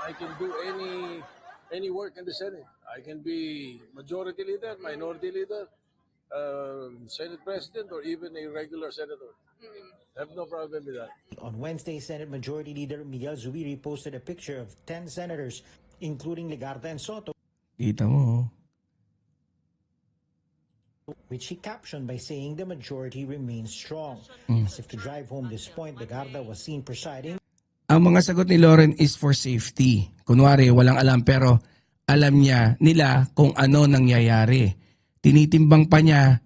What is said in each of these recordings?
I can do any work in the Senate. I can be majority leader, minority leader, Senate president, or even a regular senator. I have no problem with that. On Wednesday, Senate Majority Leader Miguel Zubiri posted a picture of 10 senators, including Legarda and Soto, Kita mo. which he captioned by saying the majority remains strong. As if to drive home this point, Legarda was seen presiding. Ang mga sagot ni Loren is for safety. Kunwari, walang alam pero alam nila kung ano nangyayari. Tinitimbang pa niya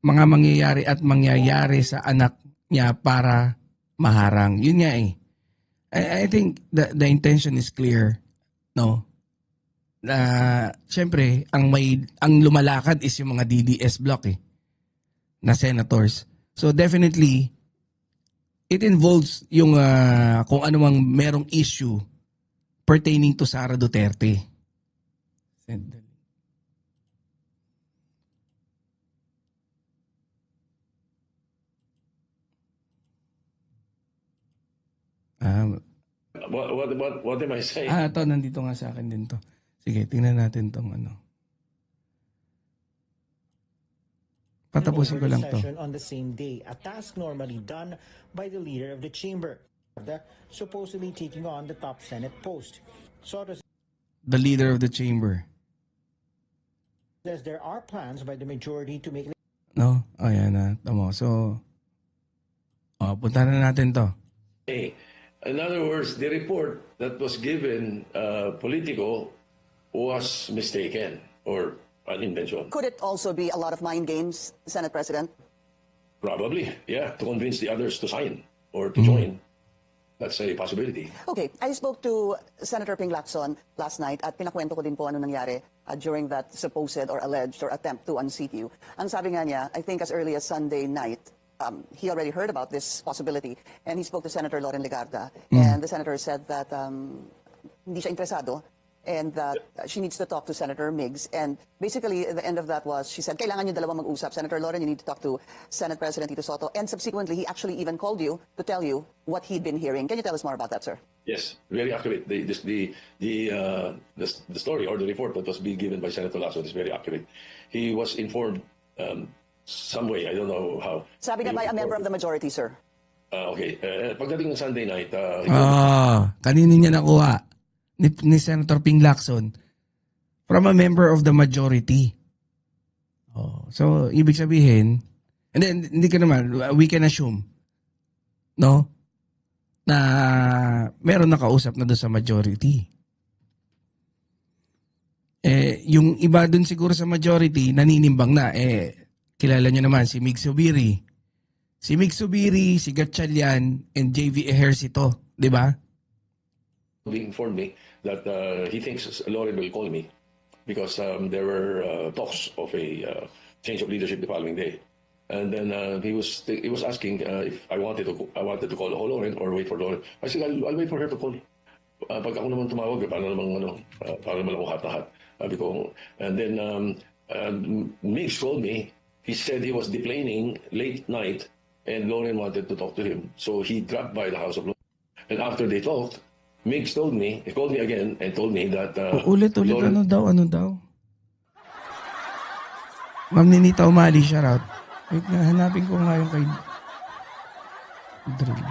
mga mangyayari at mangyayari sa anak niya para maharang. Yun nga eh. I think the intention is clear. No? Siyempre, ang lumalakad is yung mga DDS block eh, na senators. So definitely, it involves yung kung ano mang merong issue pertaining to Sara Duterte. What am I saying? Ito, nandito nga sa akin din to. Sige, tingnan natin tong ano. Patapusin ko lang to. On the same day, a task normally done by the leader of the chamber, supposedly taking on the top Senate post. Soto The leader of the chamber. says there are plans by the majority to make. No? Ayan na. Tamo. So, punta na natin to. In other words, the report that was given Politico was mistaken or an invention. Could it also be a lot of mind games, Senate President? Probably, yeah, to convince the others to sign or to join. That's a possibility. Okay, I spoke to Senator Ping Lacson last night at pinakwento ko din po ano nangyari during that supposed or alleged or attempt to unseat you. Ang sabi nga niya, I think as early as Sunday night, he already heard about this possibility and he spoke to Senator Loren Legarda and the senator said that hindi siya interesado and that she needs to talk to Senator Miggs. And basically, the end of that was, she said, kailangan yung dalawa mag-usap. Senator Loren, you need to talk to Senate President Tito Soto. And subsequently, he actually even called you to tell you what he'd been hearing. Can you tell us more about that, sir? Yes, very accurate. The story or the report that was being given by Senator Lacson is very accurate. He was informed some way, I don't know how. Sabi nga by a member of the majority, sir. Okay, pagdating ng Sunday night, Kanino niya nakuha? Ni Senator Ping Lacson from a member of the majority. So, ibig sabihin, and then, hindi ka naman, we can assume, no, na meron nakausap na doon sa majority. Yung iba doon siguro sa majority, naninimbang na, kilala nyo naman, si Mig Zubiri. Si Mig Zubiri, si Gatchalian, and JV Ejercito, di ba? he informed me that he thinks Loren will call me because there were talks of a change of leadership the following day, and then he was asking if I wanted to call Loren or wait for Loren. I said I'll wait for her to call. Pag ako naman tumawag, paano naman ako hat-hat. Sabi ko, and then Mix called me. He said he was deplaning late night, and Loren wanted to talk to him, so he dropped by the house of Loren. And after they talked, Mix told me, he called me again and told me that... Ulit, Loren, ano daw? Ma'am Ninita Umali, shoutout. Wait nga, hanapin ko nga yung kay Drill.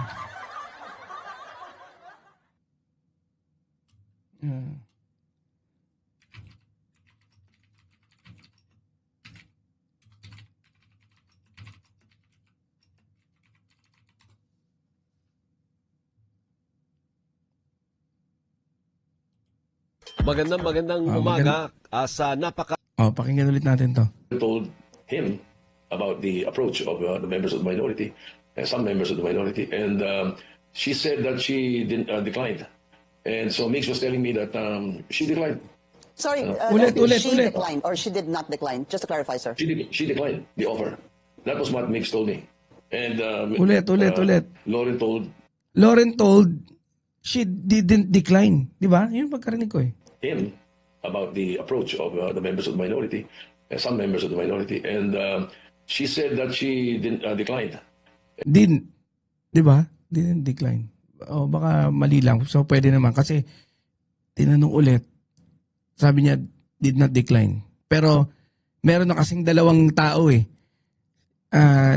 Magandang umaga sa napaka... Pakinggan ulit natin to. Told him about the approach of the members of the minority, some members of the minority, and she said that she declined. And so Mix was telling me that she declined. Sorry, Ulit. she declined or she did not decline? Just to clarify, sir. She declined the offer. That was what Mix told me. And Ulit. Loren told she didn't decline. Di ba? Yun pagkarinig ko eh. him about the approach of the members of the minority, some members of the minority, and she said that she declined. Didn't. Di ba? Didn't decline. Baka mali lang. So, pwede naman. Kasi, tinanong ulit. Sabi niya, did not decline. Pero meron na kasing dalawang tao eh.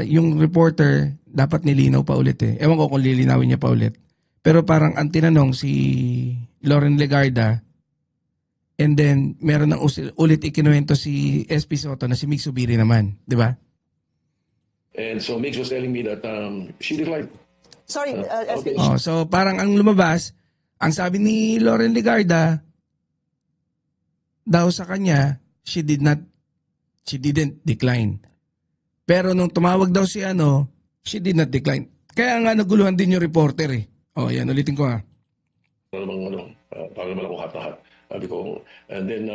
Yung reporter, dapat nilinaw pa ulit eh. Ewan ko kung lilinawin niya pa ulit. Pero parang ang tinanong si Loren Legarda, and then meron ng ulit ikinuwento si SP Soto na si Mig Zubiri naman. Di ba? And so Mix was telling me that she declined. Sorry, SP. Oh, so parang ang lumabas, ang sabi ni Loren Legarda, daw sa kanya, she didn't decline. Pero nung tumawag daw si she did not decline. Kaya nga naguluhan din yung reporter eh. Oh, yan, ulitin ko ha. Para naman ako hat-hat. Sabi ko, and then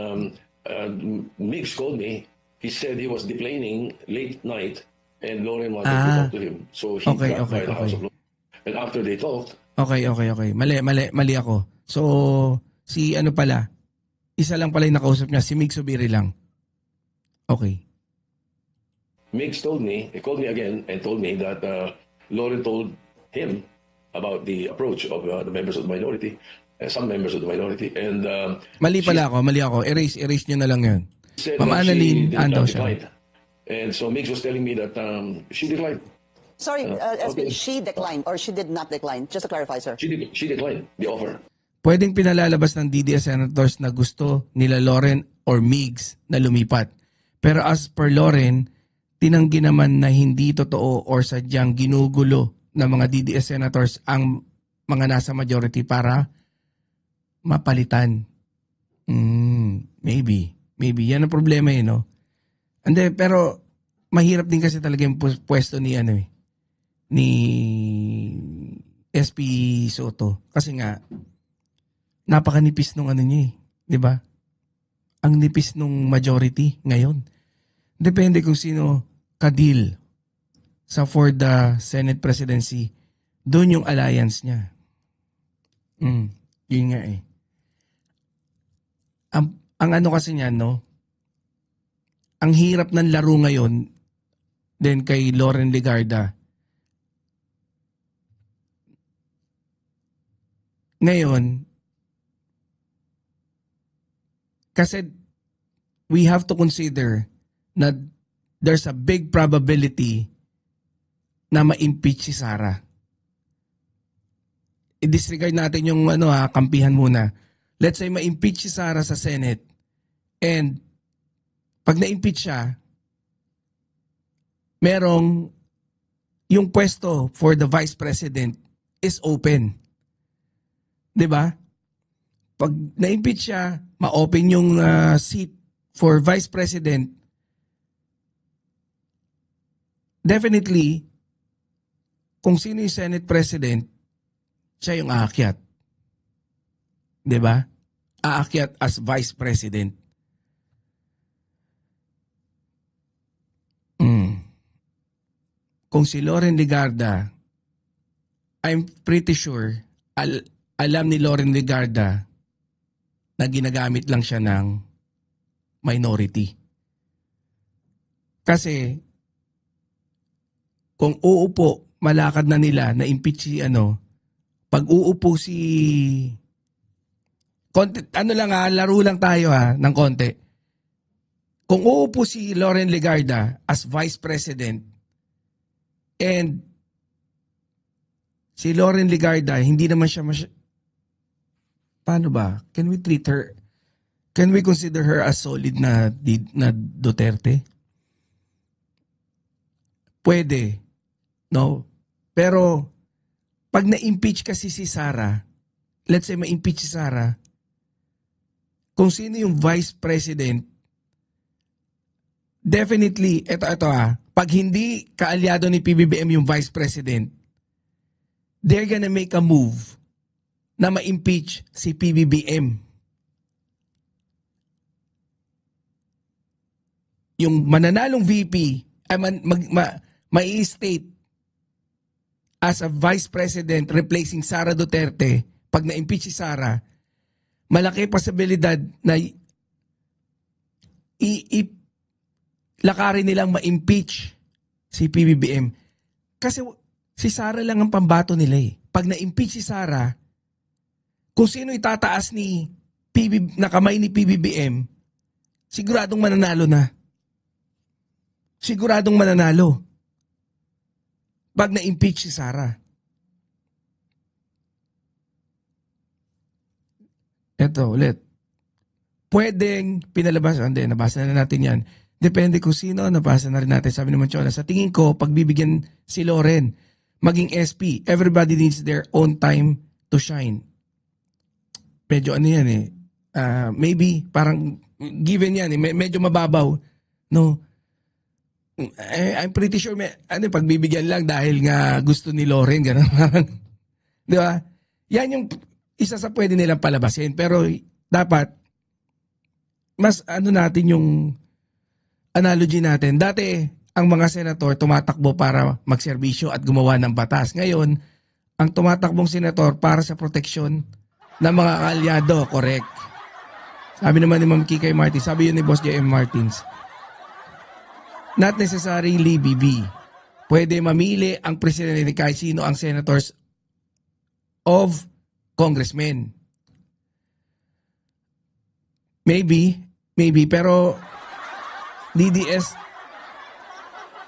Mix called me. He said he was deplaning late night and Lauren wanted to talk to him. So he got by the house of Lauren. And after they talked, Okay. Mali ako. So, si pala, isa lang pala yung nakausap niya, si Mig Zubiri lang. Okay. Mix told me, he called me again and told me that Lauren told him about the approach of the members of the minority, some members of the minority, and Mali ako. Erase nyo na lang yun. said Ma'am that she Annalyn, did not ando siya. decline. And so Mix was telling me that she declined. Sorry, SP, okay. she declined or she did not decline? Just to clarify, sir. She declined the offer. Pwedeng pinalalabas ng DDS senators na gusto nila Loren or Migs na lumipat. Pero as per Loren, tinanggi naman na hindi totoo or sadyang ginugulo ng mga DDS senators ang mga nasa majority para mapalitan. Maybe. Yan ang problema eh, no? Hindi, pero mahirap din kasi talaga yung pwesto ni ni SP Soto. Kasi nga, napakanipis nung niya eh. Di ba? Ang nipis nung majority ngayon. Depende kung sino kadil for the Senate presidency. Doon yung alliance niya. Yun nga eh. Ang kasi niya, no? Ang hirap ng laro ngayon din kay Loren Legarda. Ngayon, kasi we have to consider na there's a big probability na ma-impeach si Sara. I-disregard natin yung kampihan muna. Let's say ma-impeach si Sara sa Senate and pag na-impeach siya, merong yung pwesto for the Vice President is open. 'Di ba? Pag na-impeach siya, ma-open yung seat for Vice President. Definitely, kung sino yung Senate President, siya yung aakyat. 'Di ba? Aakyat as Vice President. Kung si Loren Legarda, I'm pretty sure, alam ni Loren Legarda na ginagamit lang siya ng minority. Kasi, kung uupo, malakad na nila na impeach si pag uupo si laro lang tayo ng konti. Kung uupo si Loren Legarda as Vice President and si Loren Legarda hindi naman siya paano ba? Can we treat her? Can we consider her as solid na Duterte? Pwede. No? Pero pag na-impeach kasi si Sara, let's say ma-impeach si Sara, kung sino yung Vice President, definitely, pag hindi kaalyado ni PBBM yung Vice President, they're gonna make a move na ma-impeach si PBBM. Yung mananalong VP ay mai-state as a Vice President replacing Sara Duterte. Pag na-impeach si Sara, malaki posibilidad na lakarin nilang ma-impeach si PBBM. Kasi si Sara lang ang pambato nila eh. Pag na-impeach si Sara, kung sino itataas ni na kamay ni PBBM, siguradong mananalo na. Siguradong mananalo. Pag na-impeach si Sara. Ito ulit. Pwedeng pinalabas, hindi, nabasa na natin yan. Depende kung sino, nabasa na rin natin. Sabi naman Chona, sa tingin ko, pagbibigyan si Loren, maging SP, everybody needs their own time to shine. Medyo ano yan eh. Maybe, parang given yan eh. Medyo mababaw. No? I'm pretty sure pagbibigyan lang dahil nga gusto ni Loren. Ganun. Di ba? Yan yung isa sa pwede nilang palabasin. Pero dapat, mas natin yung analogy natin. Dati, ang mga senator tumatakbo para magserbisyo at gumawa ng batas. Ngayon, ang tumatakbong senator para sa proteksyon ng mga kalyado. Correct. Sabi naman ni Ma'am Kikay Martins, sabi yun ni Boss J.M. Martins, not necessarily BB. Pwede mamili ang presidente ni kahit sino ang senators of congressmen. Maybe, pero DDS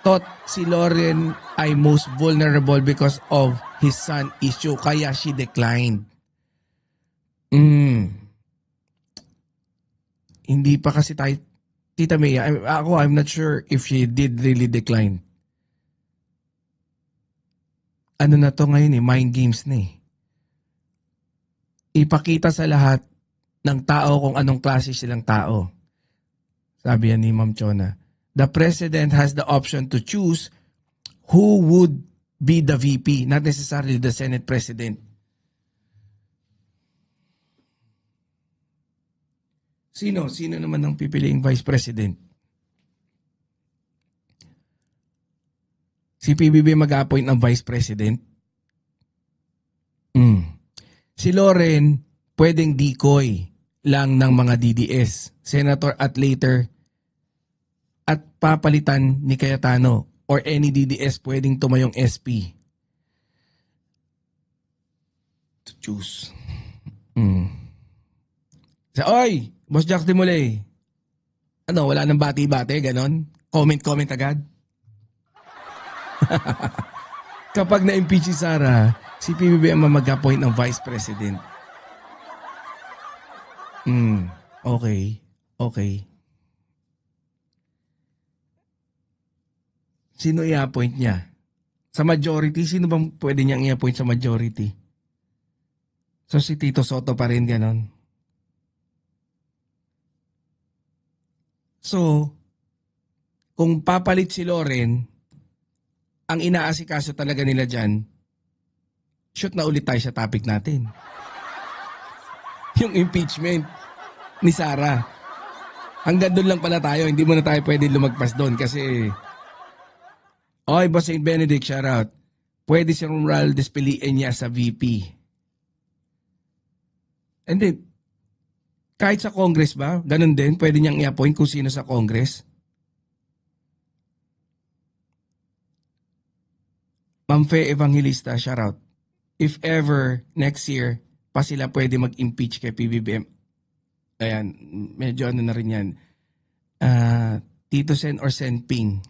thought si Loren ay most vulnerable because of his son issue, kaya she declined. Hindi pa kasi tayo, Tita May, I'm not sure if she did really decline. Ano na to ngayon eh, mind games na eh. Ipakita sa lahat ng tao kung anong klase silang tao. Sabi yan ni Ma'am Chona. The president has the option to choose who would be the VP, not necessarily the Senate president. Sino naman ang pipiliing vice president? Si PBB mag-appoint ng vice president? Si Loren pwedeng decoy lang ng mga DDS, senator at later, at papalitan ni Cayetano or any DDS pwedeng tumayong SP. To choose. Oy! Boss Jax Demolay. Ano, wala nang bati-bati, ganon? Comment agad? Kapag na-impeach si Sara, si PBBM mag-appoint ng vice president. Okay. Sino i-appoint niya? Sa majority, sino bang pwede niyang i-appoint sa majority? So si Tito Soto pa rin, ganon? So, kung papalit si Loren, ang inaasikaso talaga nila dyan, shoot na ulit tayo sa topic natin. Yung impeachment ni Sara. Hanggang doon lang pala tayo, hindi mo na tayo pwede lumagpas doon kasi, oy, Boss St. Benedict, shout out. Pwede si Romualdez piliin niya sa VP. And then, kahit sa Congress ba, ganun din, pwede niyang i-appoint kung sino sa Congress. Ma'am Fe Evangelista, shout out. If ever, next year, pa sila pwede mag-impeach kay PBBM. Ayan, medyo ano na rin yan. Tito Sen or Sen Ping.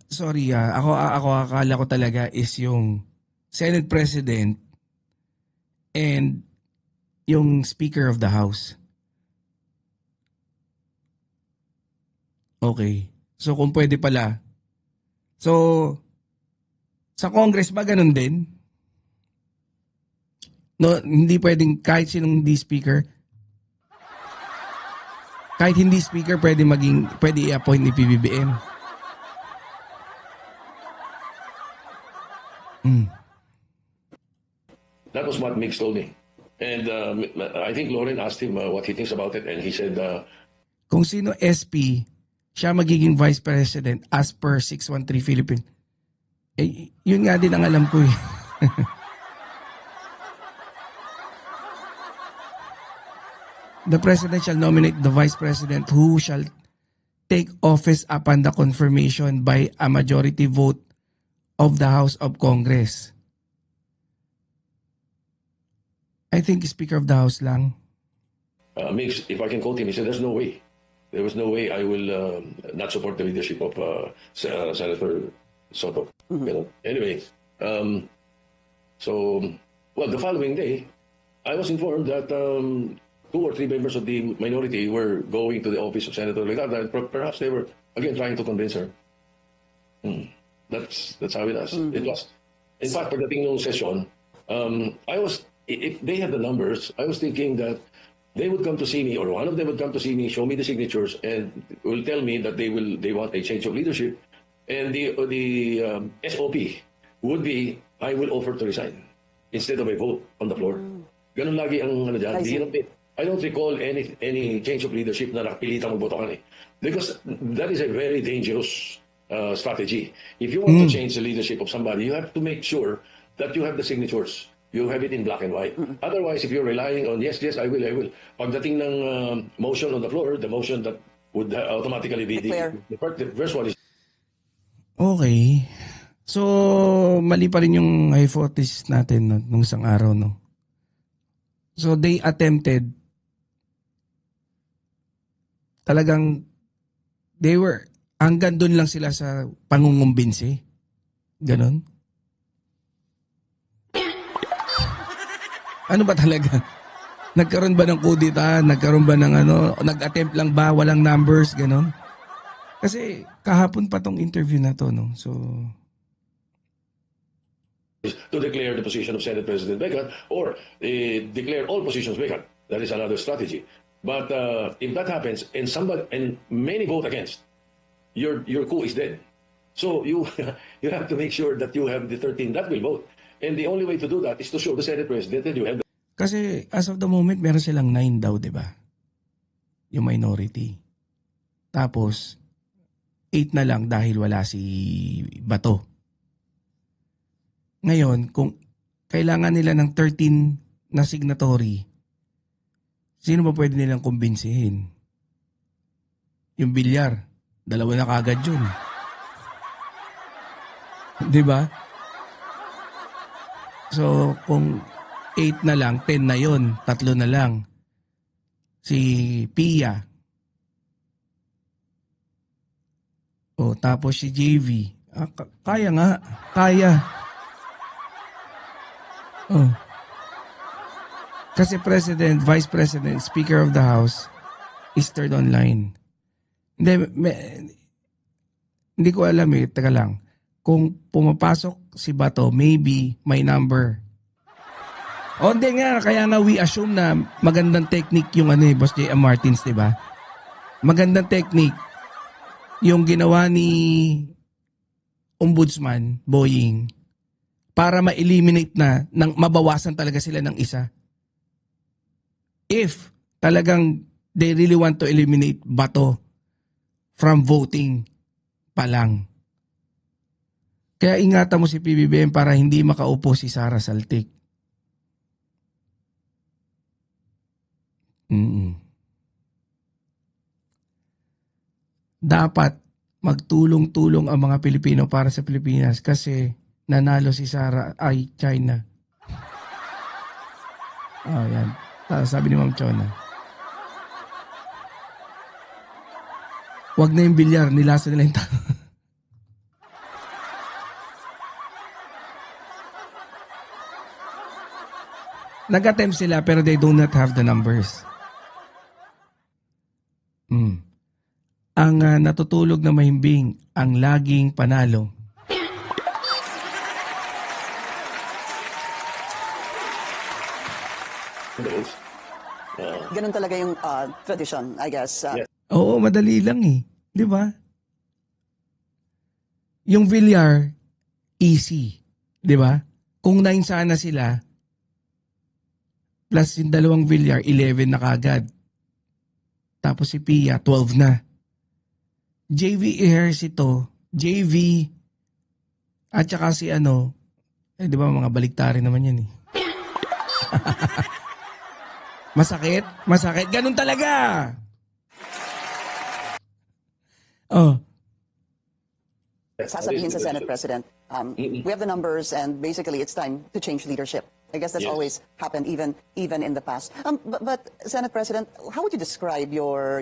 Sorry, ako akala ko talaga is yung Senate President and yung Speaker of the House. Okay. So kung pwede pala. So sa Congress ba ganun din? No, hindi pwedeng kahit sinong hindi speaker. Kahit hindi speaker pwede i-appoint ni PBBM. That was what Mix told me. And I think Loren asked him what he thinks about it, and he said, kung sino SP, siya magiging Vice President as per 613 Philippine. Eh, yun nga din ang alam ko eh. The President shall nominate the Vice President who shall take office upon the confirmation by a majority vote of the House of Congress. I think Speaker of the House lang. Mix, if I can quote him, he said, "There's no way. There was no way I will not support the leadership of Senator Soto." You know? Anyway, so, well, the following day, I was informed that 2 or 3 members of the minority were going to the office of Senator Legarda, and perhaps they were, again, trying to convince her. That's how it was. It was. In fact, pagdating ng session, if they had the numbers, I was thinking that they would come to see me, or one of them would come to see me, show me the signatures, and will tell me that they want a change of leadership, and the SOP would be, I will offer to resign instead of a vote on the floor. Ganun lagi ang ano dyan. I don't recall any change of leadership na nakapilitang magbotohan eh. Because that is a very dangerous strategy. If you want to change the leadership of somebody, you have to make sure that you have the signatures. You have it in black and white. Otherwise, if you're relying on, yes, I will. Pagdating ng motion on the floor, the motion that would automatically be the first one is... Okay. So, mali pa rin yung hypothesis natin no, nung isang araw, no? So, they attempted talagang hanggang doon lang sila sa pangungumbinsi. Ganon. Ano ba talaga? Nagkaroon ba ng kudita? Nagkaroon ba ng nag-attempt lang ba? Walang numbers? Ganon. Kasi kahapon pa tong interview na to, no? So, to declare the position of Senate President vacant or declare all positions vacant. That is another strategy. But if that happens and many vote against, your coup is dead. So you have to make sure that you have the 13 that will vote. And the only way to do that is to show the Senate President that you have kasi as of the moment, meron silang 9 daw, di ba? Yung minority. Tapos, 8 na lang dahil wala si Bato. Ngayon, kung kailangan nila ng 13 na signatory, sino ba pwede nilang kumbinsihin? Yung Bilyar, 2 na kagad yun. Di ba? So, kung 8 na lang, 10 na yon, 3 na lang. Si Pia. O, tapos si JV. Kaya nga. Kaya. Oh. Kasi President, Vice President, Speaker of the House is third online. Hindi ko alam eh. Teka lang. Kung pumapasok si Bato, maybe may number. O hindi nga, kaya nga we assume na magandang technique yung Boss J.M. Martins, di ba? Magandang technique yung ginawa ni Ombudsman, Boying, para ma-eliminate na, mabawasan talaga sila ng isa. If talagang they really want to eliminate Bato from voting pa lang. Kaya ingatan mo si PBBM para hindi makaupo si Sara Saltik. Dapat magtulong-tulong ang mga Pilipino para sa Pilipinas kasi nanalo si Sara ay China. Oh, yan. Sabi ni Ma'am Chona. Wag na yung bilyar, nilasa nila yung tao. Nag-attempt sila pero they do not have the numbers. Ang natutulog na mahimbing, ang laging panalo. Ganun talaga yung tradition, I guess. Oo, madali lang eh. Di ba? Yung Villar, easy. Di ba? Kung 9 sana sila, plus yung 2 Villar, 11 na kagad. Tapos si Pia, 12 na. JV Ejercito, JV, at saka si di ba mga baliktari naman yan eh. Masakit? Masakit? Ganun talaga! Oh. Sasabihin sa Senate President, we have the numbers and basically it's time to change leadership. I guess that's Yes. always happened, even in the past. But Senate President, how would you describe your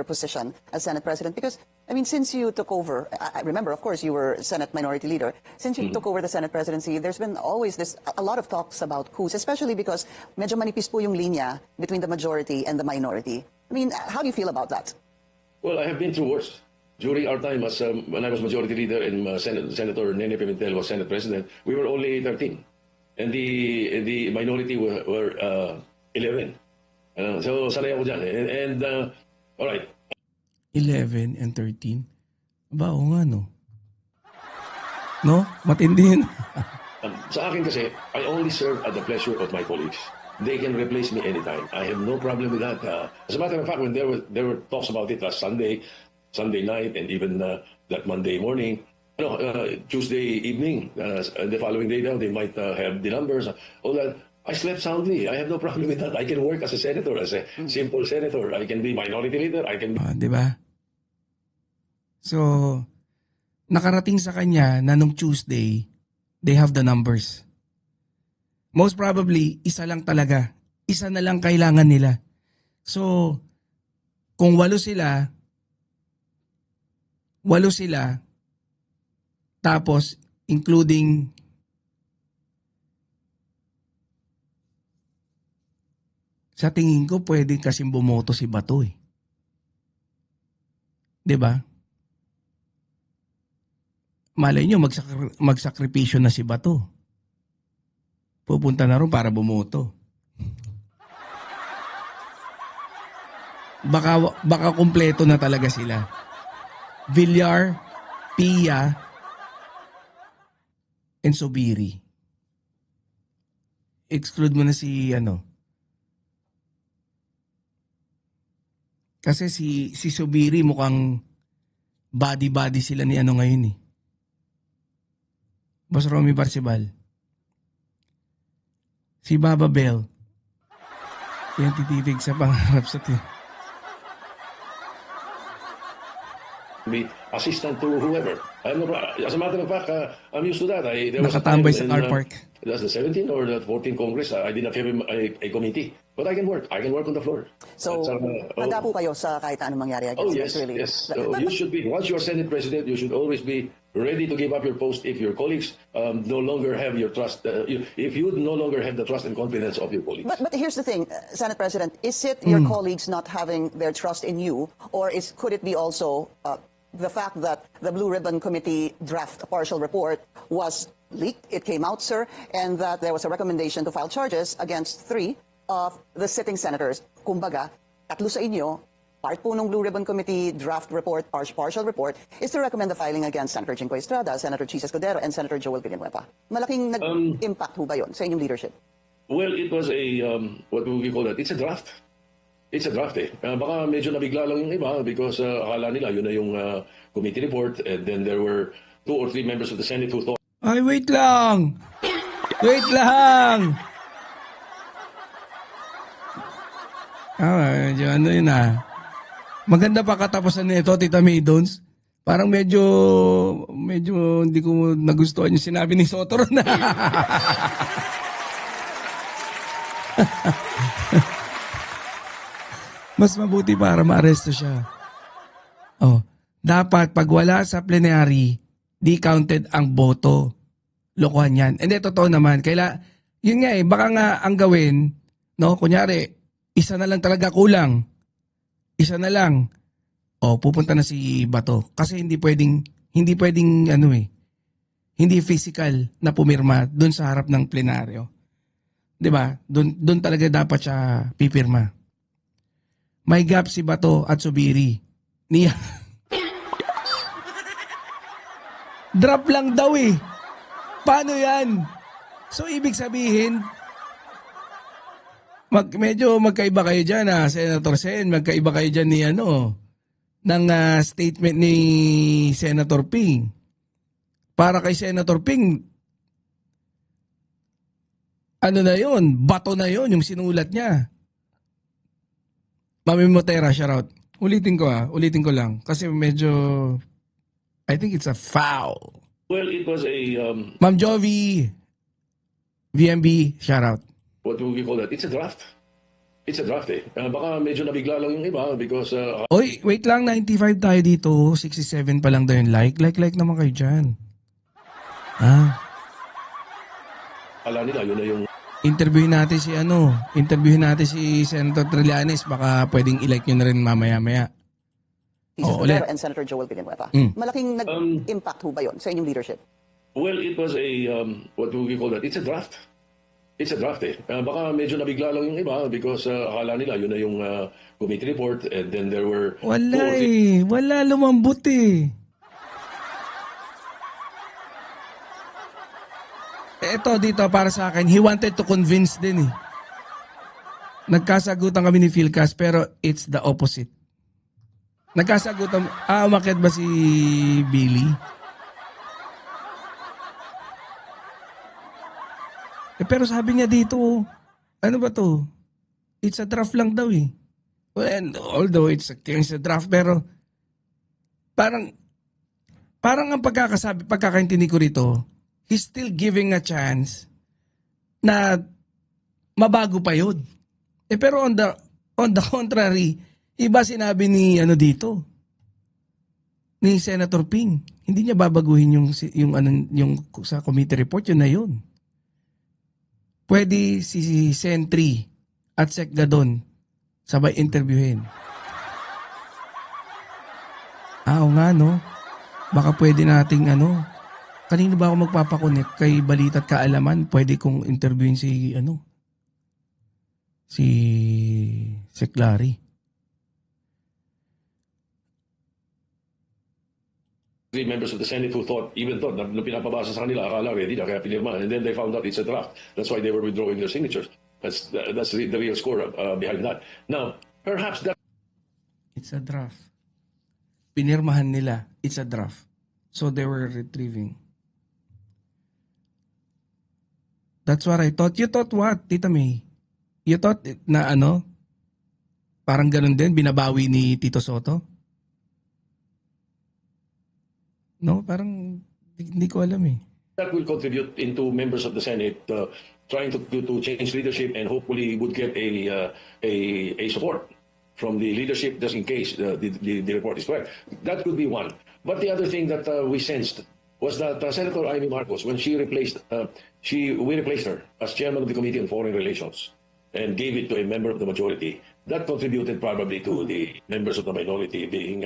position as Senate President? Because I mean, since you took over, I remember, of course, you were Senate Minority Leader. Since you took over the Senate presidency, there's been always a lot of talks about coups, especially because medyo manipis po yung linya between the majority and the minority. I mean, how do you feel about that? Well, I have been through worse. During our time as when I was majority leader and Senator Nene Pimentel was Senate President, we were only 13, and the minority were 11. So sanay ako dyan. And all right. 11 and 13. Aba, oo nga, no? No? Matindi yun. Sa akin kasi, I only serve at the pleasure of my colleagues. They can replace me anytime. I have no problem with that. As a matter of fact, when there were talks about it last Sunday night, and even that Monday morning, Tuesday evening, the following day now, they might have the numbers, all that. I slept soundly. I have no problem with that. I can work as a senator, as a simple senator. I can be minority leader. I can be... Di ba? So, nakarating sa kanya na nung Tuesday, they have the numbers. Most probably, isa lang talaga. Isa na lang kailangan nila. So, kung 8 sila, tapos including sa tingin ko pwede kasing bumoto si Bato eh. 'Di ba? Malay nyo, magsakripisyo na si Bato. Pupunta na rin para bumoto. Baka kumpleto na talaga sila. Villar, Pia, and Subiri. Exclude mo na si Kasi si Subiri mukhang body sila ni ngayon eh. Boss Romy Barcebal. Si Baba Bell. Yan tititig sa pangarap sa be assistant to whoever. As a matter of fact, I'm used to that. There was a Nakatambay time sa when, car park. That's the 17th or the 14th Congress. I did not have a committee. But I can work. I can work on the floor. So, handa po kayo sa kahit anong mangyari against yes, this really. yes. So you should be, once you're Senate President, you should always be ready to give up your post if your colleagues no longer have your trust, if you no longer have the trust and confidence of your colleagues. But here's the thing, Senate President, is it your colleagues not having their trust in you, or could it be also the fact that the Blue Ribbon Committee draft partial report was leaked, it came out, sir, and that there was a recommendation to file charges against 3 of the sitting senators? Kumbaga, 3 sa inyo, part po ng Blue Ribbon Committee draft report, partial report, is to recommend the filing against Senator Jingo Estrada, Senator Chis Escudero, and Senator Joel Villanueva. Malaking nag-impact ho ba yun sa inyong leadership? Well, it was a, what do we call that? It's a draft. It's a draft eh. Baka medyo nabigla lang yung iba because akala nila yun na yung committee report, and then there were 2 or 3 members of the Senate who thought, Ay, wait lang! Wait lang! Medyo yun Maganda pa katapusan nito, Tita Maydons. Parang medyo hindi ko nagustuhan yung sinabi ni Soto na. Mas mabuti para maaresto siya. Dapat pag wala sa plenary, di counted ang boto. Lokohan yan. Hindi, totoo naman. Yun nga baka nga ang gawin, kunyari, isa na lang talaga kulang. Isa na lang. Pupunta na si Bato. Kasi hindi pwedeng hindi physical na pumirma doon sa harap ng plenaryo. 'Di ba? Doon talaga dapat siya pipirma. May gap si Bato at Subiri. Drop lang daw eh. Paano yan? So, ibig sabihin, medyo magkaiba kayo dyan, Senator Sen. Magkaiba kayo dyan ni ng statement ni Senator Ping. Para kay Senator Ping, na yun? Bato na yun, yung sinulat niya. Mami Motera, shoutout. Ulitin ko lang. Kasi medyo, I think it's a foul. well, it was a... Ma'am Jovi, VMB, shout out. what do we call that? It's a draft. It's a draft eh. Baka medyo nabigla lang yung iba because Oy, wait lang, 95 tayo dito. 67 pa lang daw yung like. Like naman kayo dyan. akala nila yun na yung Interviewin natin si Senator Trillanes. Baka pwedeng i-like nyo na rin mamaya-maya. Jesus ulit. Cordero and Senator Joel Villanueva. Mm. Malaking nag-impact ho ba yun sa inyong leadership? well, it was a what do we call that? It's a draft. It's a draft eh. Baka medyo nabigla lang yung iba because akala nila yun na yung committee report and then there were Wala eh. Wala, lumambot eh. Eto dito para sa akin, he wanted to convince din eh. Nagkasagutan kami ni Philcas pero it's the opposite. Nagkasagutan, umakyat ba si Billy? Pero sabi niya dito, ano ba to? It's a draft lang daw eh. Well, although it's a draft, pero parang ang pagkakaintindi ko rito, he's still giving a chance na mabago pa yun. Pero on the contrary, iba sinabi ni ni Senator Ping, hindi niya babaguhin yung sa committee report, yun na yun. Pwede si Sentry at Sec Gadon sabay interviewin. Oo nga no. Baka pwede nating kanino ba ako magpapakunik kay Balita at Kaalaman? Pwede kong interviewin si Sec Larry. three members of the Senate who even thought na pinapabasa sa kanila, akala ready na kaya pinirma. And then they found out it's a draft. That's why they were withdrawing their signatures. That's the real score behind that. Now, perhaps that It's a draft. Pinirmahan nila. It's a draft. So they were retrieving. That's what I thought. You thought what, Tita May? You thought na parang ganun din, binabawi ni Tito Soto? No, parang hindi ko alam eh. that will contribute into members of the Senate trying to change leadership and hopefully would get a support from the leadership just in case the report is correct. That could be one. But the other thing that we sensed was that Senator Amy Marcos, when we replaced her as chairman of the Committee on Foreign Relations and gave it to a member of the majority, that contributed probably to the members of the minority being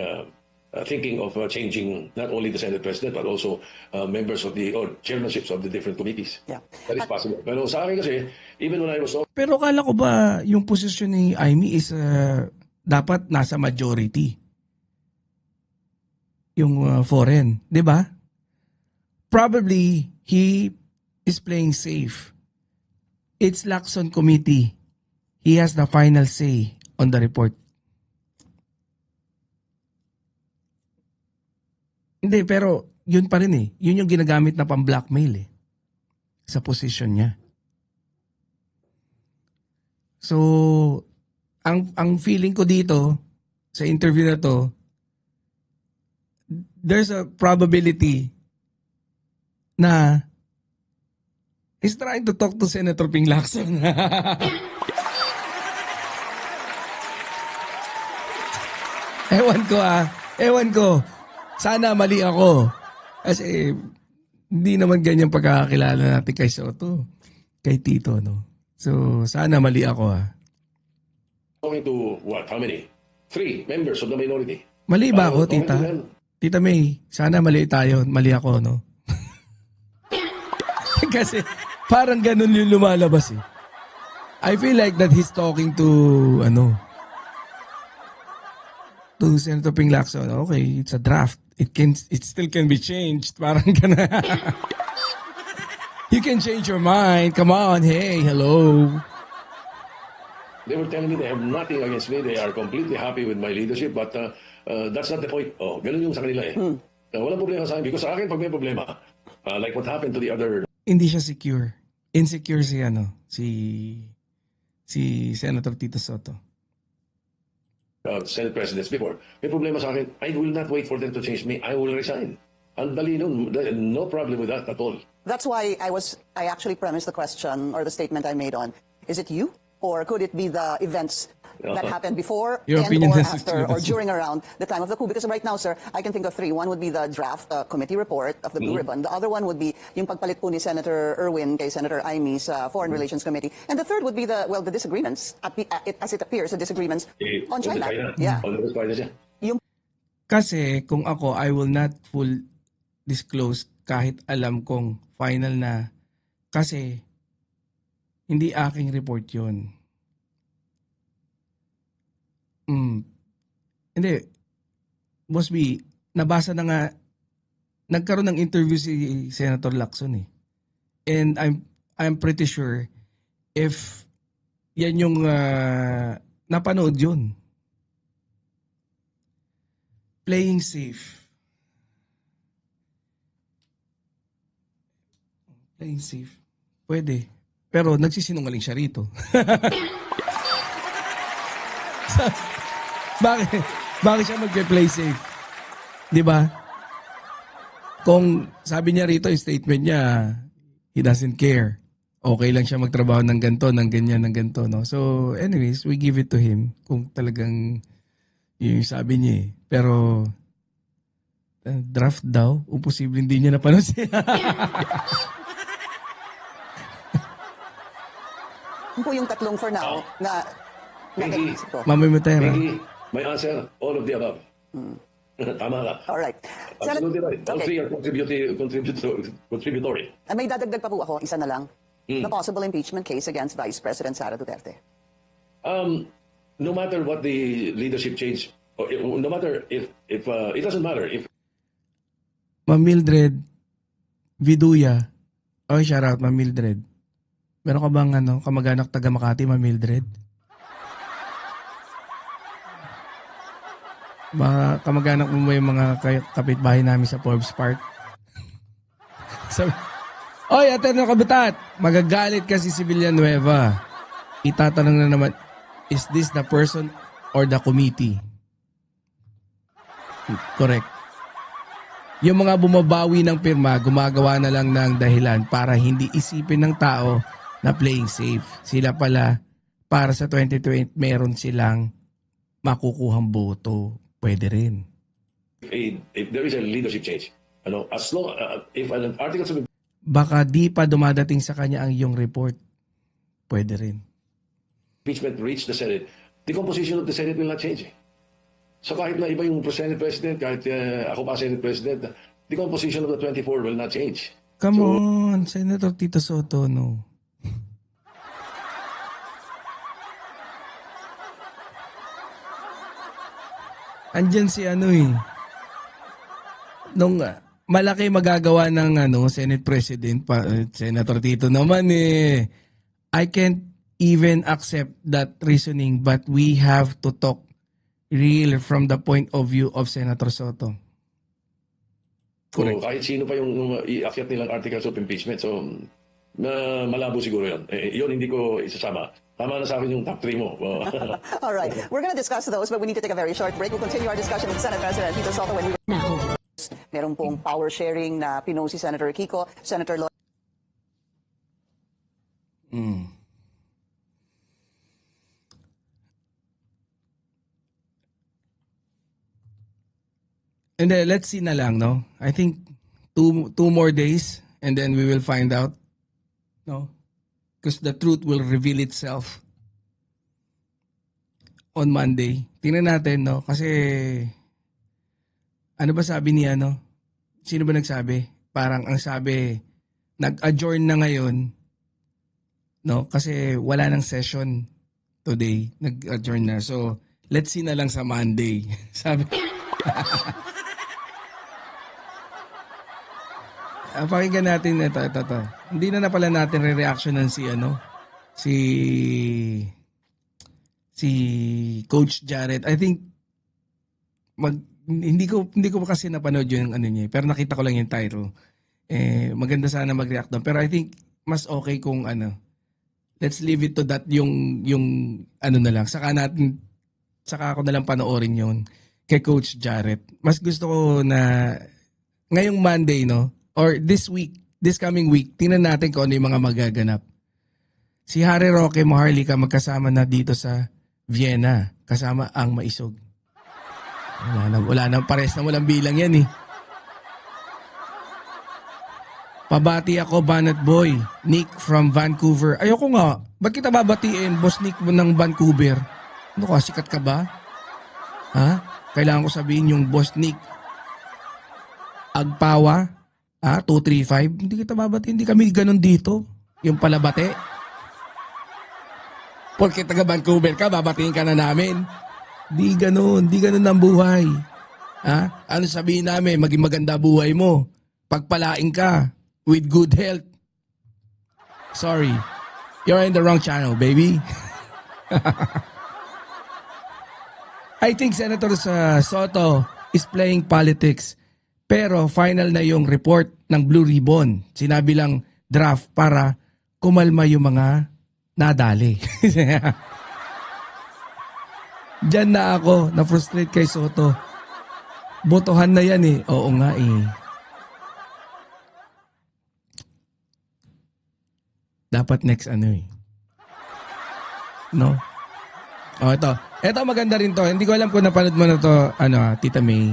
thinking of changing not only the Senate President but also members of the chairmanships of the different committees. Yeah. That is possible. Pero sa akin kasi, even when I was Pero kala ko ba yung posisyon ni Amy is dapat nasa majority? Yung foreign, di ba? Probably he is playing safe. It's Lacson Committee. He has the final say on the report. Hindi, pero yun pa rin eh. Yun yung ginagamit na pang-blackmail eh. Sa position niya. So, ang feeling ko dito, sa interview na to, there's a probability na he's trying to talk to Senator Ping Lacson. Ewan ko. Sana mali ako. Kasi hindi naman ganyan pagkakakilala natin kay Soto. Kay Tito, no? So, sana mali ako talking to what? How many? 3 members of the minority. Mali ba ako, Talking Tita? to them. Tita May, sana mali tayo. Mali ako, no? Kasi parang ganun yung lumalabas eh. I feel like that he's talking to Senator Ping Lacson. Okay, it's a draft. It still can be changed. Parang gana. You can change your mind. Come on, hey, hello. They were telling me they have nothing against me. They are completely happy with my leadership. But that's not the point. Oh, ganun yung sa kanila eh. Walang problema sa akin. Because sa akin, pag may problema, like what happened to the other Hindi siya secure. Insecure si Senator Tito Soto. Senate presidents before, may problema sa akin, I will not wait for them to change me. I will resign. Ang dali nun. No problem with that at all. That's why I actually premised the question or the statement I made on, is it you? Or could it be the events that happened before Your and opinion or has after or exploded. during around the time of the coup? Because right now, sir, I can think of three. One would be the draft committee report of the Blue Ribbon. The other one would be yung pagpalit po ni Senator Erwin kay Senator Imee sa Foreign Relations Committee. And the third would be the disagreements, as it appears, the disagreements on China. Yeah. On the China siya. Yung Kasi kung ako, I will not full disclose kahit alam kong final na. Kasi hindi aking report yun. Hindi. Boss B, nabasa na nga, nagkaroon ng interview si Senator Lacson eh. And I'm pretty sure if yan yung napanood yun. Playing safe. Playing safe. Pwede. Pero nagsisinungaling siya rito. Bakit siya magpe-play safe? 'Di ba? Kung sabi niya rito, yung statement niya, he doesn't care. Okay lang siya magtrabaho ng ganito, ng ganyan, ng ganito, no? So, anyways, we give it to him kung talagang yung sabi niya eh. Pero, draft daw, o posible hindi niya napanood siya. Yun po yung tatlong for now na Pinky, naisip ko. Mamay mo tayo, Pinky, my answer, all of the above. Tama ka. All right. Absolutely right. All Okay. three are contributory. May dadagdag pa po ako, isa na lang. The possible impeachment case against Vice President Sara Duterte. No matter what the leadership change, or no matter if it doesn't matter if Ma'am Mildred Viduya. Oh, shout out, Ma'am Mildred. Meron ka bang kamag-anak taga Makati, Ma'am Mildred? Baka kamag-anak mo yung mga kapitbahay namin sa Forbes Park? Sabi, oy, Ateneo Kabutat! Magagalit kasi si Villanueva. Itatanong na naman, is this the person or the committee? Correct. Yung mga bumabawi ng pirma, gumagawa na lang ng dahilan para hindi isipin ng tao na playing safe. Sila pala, para sa 2020, meron silang makukuhang boto. Pwede rin. if there is a leadership change, as long if an article of Baka di pa dumadating sa kanya ang iyong report. Pwede rin. impeachment reach the Senate, the composition of the Senate will not change. So kahit na iba yung Senate President, kahit ako pa Senate President, the composition of the 24 will not change. Come on, Senator Tito Soto, no? Andyan si nung malaki magagawa ng Senate President, Senator Tito naman I can't even accept that reasoning, but we have to talk real from the point of view of Senator Soto. So kahit sino pa yung iakyat nilang articles of impeachment, so malabo siguro yun. Yun hindi ko isasama. Tama na sa akin yung top 3 mo. All right. We're going to discuss those, but we need to take a very short break. We'll continue our discussion with Senate President Tito Soto when we... Meron pong power sharing na pinost si Senator Kiko, Senator Lo... And then, let's see na lang, no? I think two more days and then we will find out, no? Because the truth will reveal itself on Monday. Tingnan natin, no? Kasi, ano ba sabi niya, no? Sino ba nagsabi? Parang ang sabi, nag-adjourn na ngayon, no? Kasi wala nang session today. Nag-adjourn na. So, let's see na lang sa Monday. Sabi, pakinggan natin ito. Hindi na pala natin re-reactionan si Coach Jared. I think hindi ko kasi napanood yung niya, pero nakita ko lang yung title. Maganda sana mag-react doon. Pero I think mas okay kung let's leave it to that yung na lang. Saka ako na lang panoorin yun kay Coach Jared. Mas gusto ko na ngayong Monday, no? Or this week, this coming week, tingnan natin kung ano yung mga magaganap. Si Harry Roque Maharlika magkasama na dito sa Vienna, kasama ang Maisog. Wala na, pares na walang bilang yan eh. Pabati ako, Banat Boy. Nick from Vancouver. Ayoko nga. Ba't kita babatiin, Boss Nick mo ng Vancouver? Ano ka, sikat ka ba? Ha? Kailangan ko sabihin yung Boss Nick. Agpawa? 235? Hindi kita babatiin. Hindi kami ganun dito. Yung palabate. Porque taga Vancouver ka, babatiin ka na namin. Di ganun. Di ganun ang buhay. Ha? Ano sabihin namin? Maging maganda buhay mo. Pagpalain ka. With good health. Sorry. You're in the wrong channel, baby. I think Senator Soto is playing politics. Pero final na yung report ng Blue Ribbon. Sinabi lang draft para kumalma yung mga nadali. Diyan na ako, na-frustrate kay Soto. Botohan na yan eh. Oo nga eh. Dapat next ano eh. No? Oh, ito. Ito maganda rin to. Hindi ko alam kung napanood mo na to, Tita May.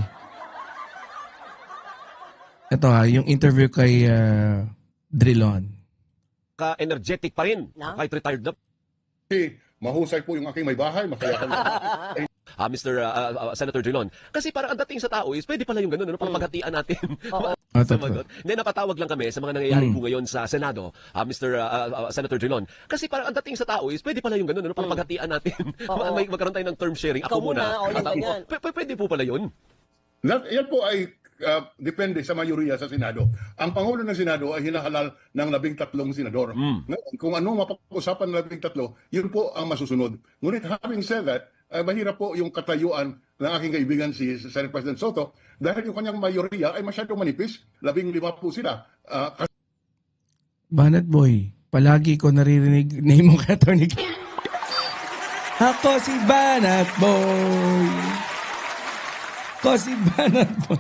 Ito yung interview kay Drilon. Ka-energetic pa rin. Kahit retired na. Mahusay po yung aking may bahay, masaya ka. Mr. Senator Drilon. Kasi parang ang dating sa tao is, pwede pala yung ganun, ano? Parang paghatian natin. Sumagot. Then napatawag lang kami sa mga nangyayari po ngayon sa Senado, Mr. Senator Drilon. Kasi parang ang dating sa tao is, pwede pala yung ganun, ano? Parang paghatian natin. Magkaroon tayo ng term sharing. Ako muna. Pwede po pala yun. Yan po ay depende sa mayoriya sa Senado. Ang Pangulo ng Senado ay hinahalal ng 13 senador. Ngayon, kung ano mapag-usapan ng 13, yun po ang masusunod. Ngunit having said that, mahirap po yung katayuan ng aking kaibigan si Senate President Soto dahil yung kanyang mayoriya ay masyadong manipis. 15 po sila. Banat Boy, palagi ko naririnig name mo kay Atty. Ako si Banat Boy. Ako si Banat Boy.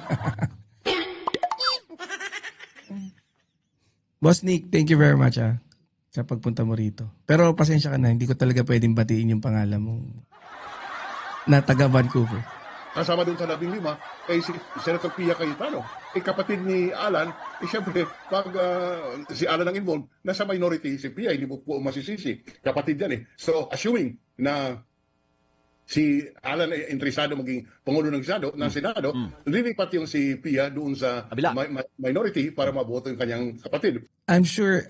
Boss Nick, thank you very much sa pagpunta mo rito. Pero pasensya ka na, hindi ko talaga pwedeng batiin yung pangalan mo na taga Vancouver. Kasama dun sa 15 ay si Senator Pia Cayetano. Kapatid ni Alan, siyempre, pag si Alan ang involved, nasa minority si Pia, hindi po masisisi. Kapatid yan eh. So, assuming na si Alan ay interesado maging Pangulo ng Senado, lilipat yung si Pia doon sa minority para maboto yung kanyang kapatid. I'm sure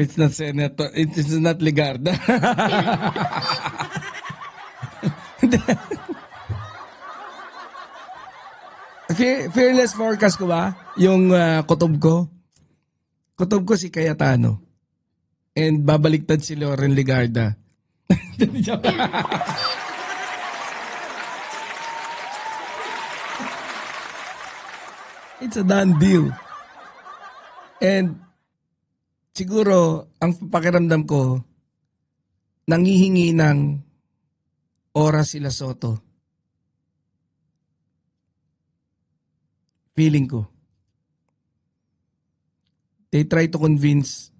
it's not Senator, it's not Legarda. Fearless forecast ko ba? Yung kutob ko? Kutob ko si Cayetano. And babaliktad si Loren Legarda. It's a done deal. And siguro, ang pakiramdam ko, nangihingi ng oras sila Soto. Feeling ko. They try to convince,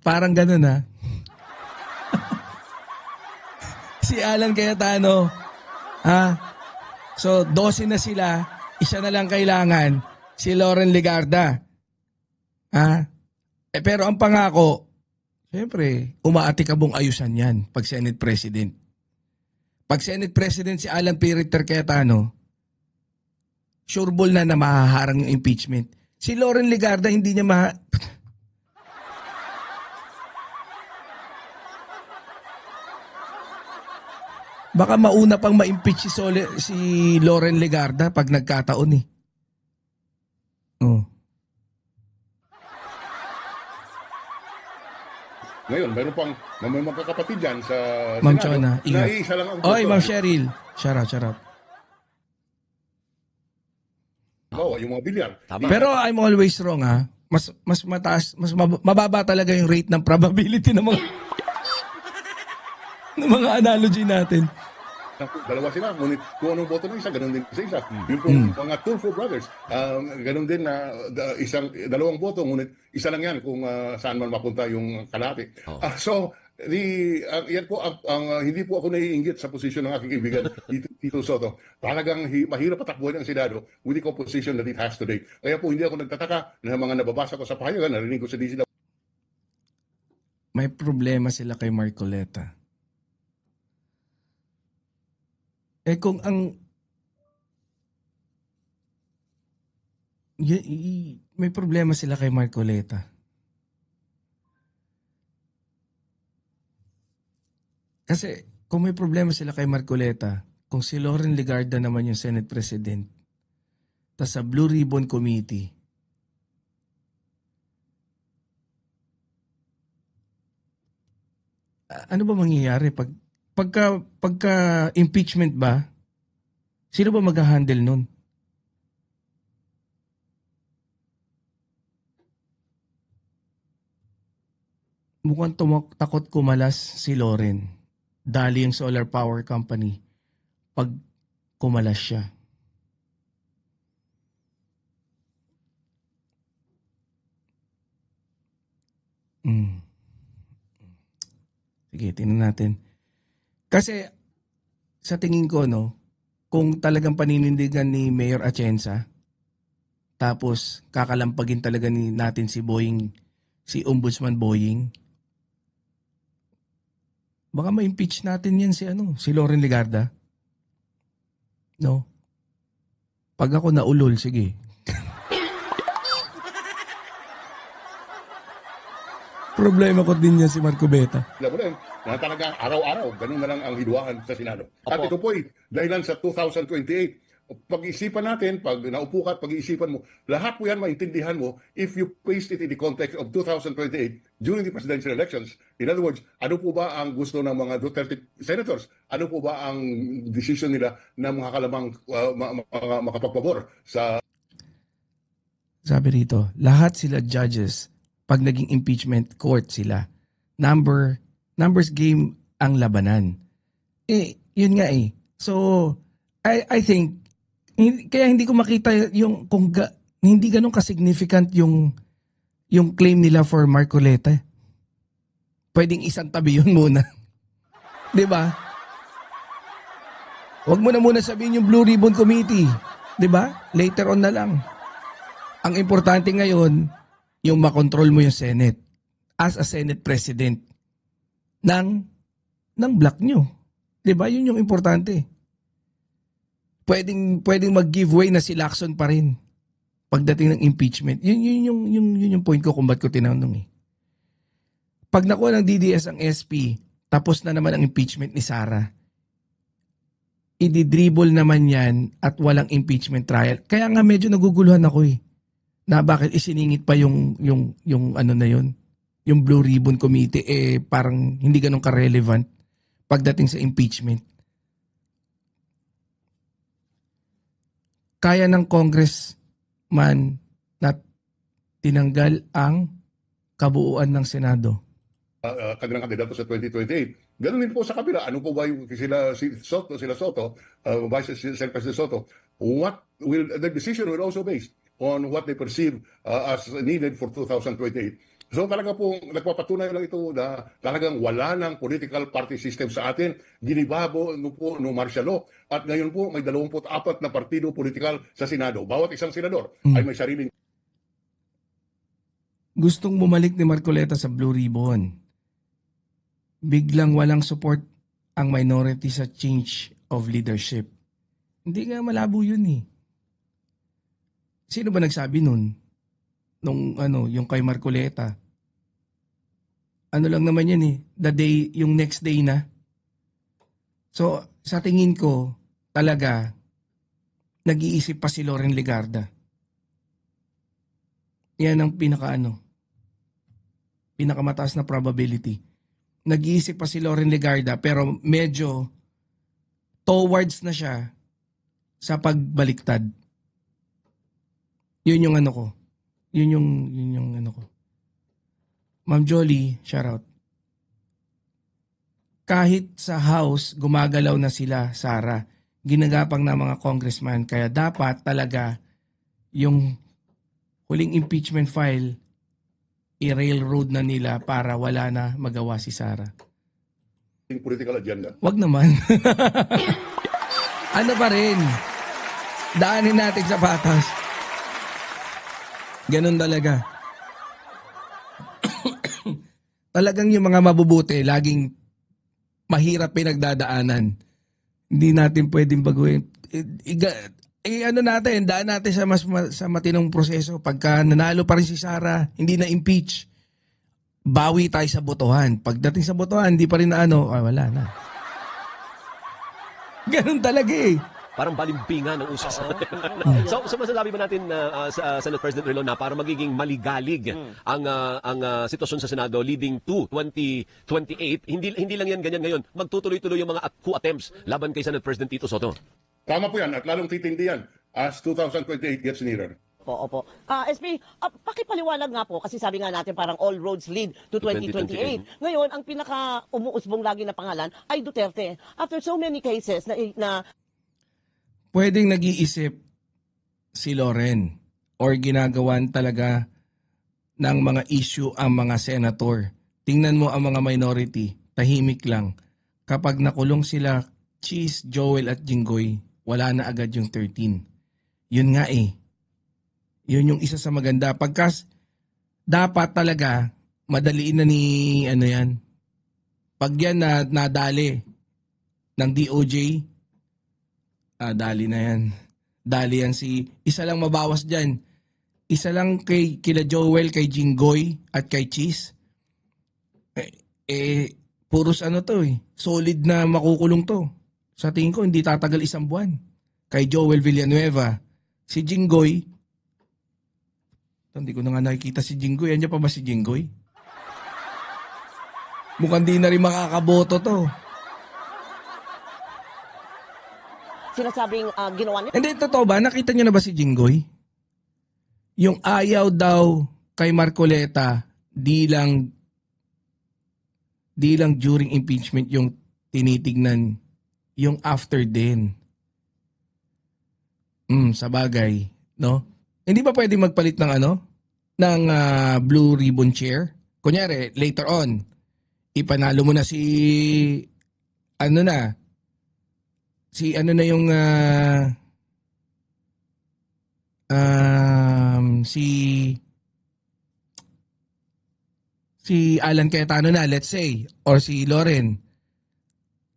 parang ganun si Alan Cayetano, so 12 na sila, isa na lang kailangan, si Loren Legarda. Pero ang pangako, siyempre, umaatikabong ayusan yan pag Senate President. Pag Senate President si Alan P. Ritter Cayetano, sureball na mahaharang yung impeachment. Si Loren Legarda, hindi niya baka mauna pang ma-impeach si Loren Legarda pag nagkataon eh. Ngayon, meron pang may magkakapatid dyan sa Ma'am Senado. Chona, ingat. Na isa lang ang Oy, boto. Ma'am Cheryl. Charot. Yung mga bilyar. Pero I'm always wrong mas mataas, mababa talaga yung rate ng probability ng mga ng mga analogy natin. Dalawa sila, ngunit kung anong boto ng isa, ganun din sa isa. Yung po, mga Tulfo brothers, ganun din na dalawang boto, ngunit isa lang yan kung saan man mapunta yung kalahati. So, yan po, hindi po ako naiinggit sa posisyon ng aking kaibigan, Tito Soto. Talagang mahirap patakbuhin ang Senado with the composition that it has today. Kaya po, hindi ako nagtataka na mga nababasa ko sa pahayagan, narinig ko sa DCW. May problema sila kay Marcoleta. Kung may problema sila kay Marcoleta. Kasi kung may problema sila kay Marcoleta, kung si Loren Legarda naman yung Senate President, tas sa Blue Ribbon Committee, ano ba mangyayari pagka impeachment ba? Sino ba mag-handle nun? Mukhang takot kumalas si Loren. Dali yung solar power company pag kumalas siya. Sige, tingnan natin. Kasi sa tingin ko, no, kung talagang paninindigan ni Mayor Atienza, tapos kakalampagin talaga natin si Ombudsman Boying, baka ma-impeach natin yan si Loren Legarda. No? Pag ako naulol, sige. Problema ko din yan si Marco Beta. Na talagang araw-araw, ganun na lang ang hidwaan sa Senado. At ito po dahilan sa 2028. Pag-isipan natin, pag naupo ka at pag-iisipan mo, lahat po yan maintindihan mo if you place it in the context of 2028 during the presidential elections. In other words, ano po ba ang gusto ng mga Duterte senators? Ano po ba ang decision nila na makakalamang makapagpabor sa... Sabi rito, lahat sila judges, pag naging impeachment court sila, numbers game ang labanan. Yun nga eh. So, I think, kaya hindi ko makita yung hindi ganun ka-significant yung claim nila for Marcoleta. Pwedeng isang tabi yun muna. 'Di ba? Huwag mo na muna sabihin yung Blue Ribbon Committee. 'Di ba? Later on na lang. Ang importante ngayon, yung makontrol mo yung Senate as a Senate President ng block nyo. 'Di ba? Yun yung importante. Pwedeng mag-giveaway na si Lacson pa rin pagdating ng impeachment. Yun yung point ko kung ba't ko tinanong eh. Pag nakuha ng DDS ang SP, tapos na naman ang impeachment ni Sara, i-dribble naman yan at walang impeachment trial. Kaya nga medyo naguguluhan ako eh. Na bakit isiningit pa yung ano na yun, yung Blue Ribbon Committee, parang hindi ganun ka-relevant pagdating sa impeachment. Kaya ng congressman na tinanggal ang kabuuan ng Senado. Kanilang kandidato sa 2028. Ganun din po sa kabila. Ano po ba yung sila Soto, Vice President Soto, the decision will also based on what they perceive as needed for 2028. So talaga po, nagpapatunay lang ito na talagang wala ng political party system sa atin. Ginibabo no martial law. At ngayon po, may 24 na partido politikal sa Senado. Bawat isang senador ay may sariling... Gustong bumalik ni Marcoleta sa Blue Ribbon. Biglang walang support ang minority sa change of leadership. Hindi nga malabo yun eh. Sino ba nagsabi nun? Yung kay Marcoleta. Ano lang naman yan eh. Yung next day na. So, sa tingin ko, talaga, nag-iisip pa si Loren Legarda. Yan ang pinakamataas na probability. Nag-iisip pa si Loren Legarda, pero medyo towards na siya sa pagbaliktad. Yun yung ano ko. Yun yung ano ko. Ma'am Jolie, shout out. kahit sa House, gumagalaw na sila, Sara. Ginagapang na mga congressman. Kaya dapat talaga yung huling impeachment file, i-railroad na nila para wala na magawa si Sara. Yung political agenda. Wag naman. Ano pa rin? Daanin natin sa patas. Ganun talaga. Talagang yung mga mabubuti, laging mahirap pinagdadaanan. Hindi natin pwedeng baguhin. Ano natin, daan natin sa matinong proseso. Pagka nanalo pa rin si Sara, hindi na impeach, bawi tayo sa botohan. Pagdating sa botohan, hindi pa rin na wala na. Ganun talaga eh. Parang balimbingan ang usos. So masasabi ba natin sa Senate President Relon na para magiging maligalig ang sitwasyon sa Senado leading to 2028, hindi lang yan ganyan ngayon. Magtutuloy-tuloy yung mga coup attempts laban kay Senate President Tito Soto. Tama po yan at lalong titindi yan as 2028 gets nearer. Opo. SP, pakipaliwanag nga po kasi sabi nga natin parang all roads lead to 2028. Ngayon, ang pinaka umuusbong lagi na pangalan ay Duterte. After so many cases na Pwedeng nag-iisip si Loren or ginagawan talaga ng mga issue ang mga senator. Tingnan mo ang mga minority, tahimik lang. Kapag nakulong sila, Cheese, Joel at Jinggoy, wala na agad yung 13. Yun nga eh. Yun yung isa sa maganda. Pagkas dapat talaga madaliin na ni yan. Pag yan na nadali ng DOJ, dali na yan. Dali yan isa lang mabawas dyan. Isa lang kila Joel, kay Jinggoy at kay Cheese. Puros solid na makukulong to. Sa tingin ko, hindi tatagal 1 buwan. Kay Joel Villanueva. Si Jinggoy, hindi ko na nga nakikita si Jinggoy. Andiyan pa ba si Jinggoy? Mukhang di na rin makakaboto to. sinasabing ginawa niya. Hindi, totoo ba? Nakita niyo na ba si Jinggoy? Yung ayaw daw kay Marcoleta, di lang during impeachment yung tinitignan, yung after din. Sa bagay, no? Hindi ba pwede magpalit ng ng blue ribbon chair? Kunyari, later on, ipanalo mo na si si Alan Cayetano na, let's say, or si Loren.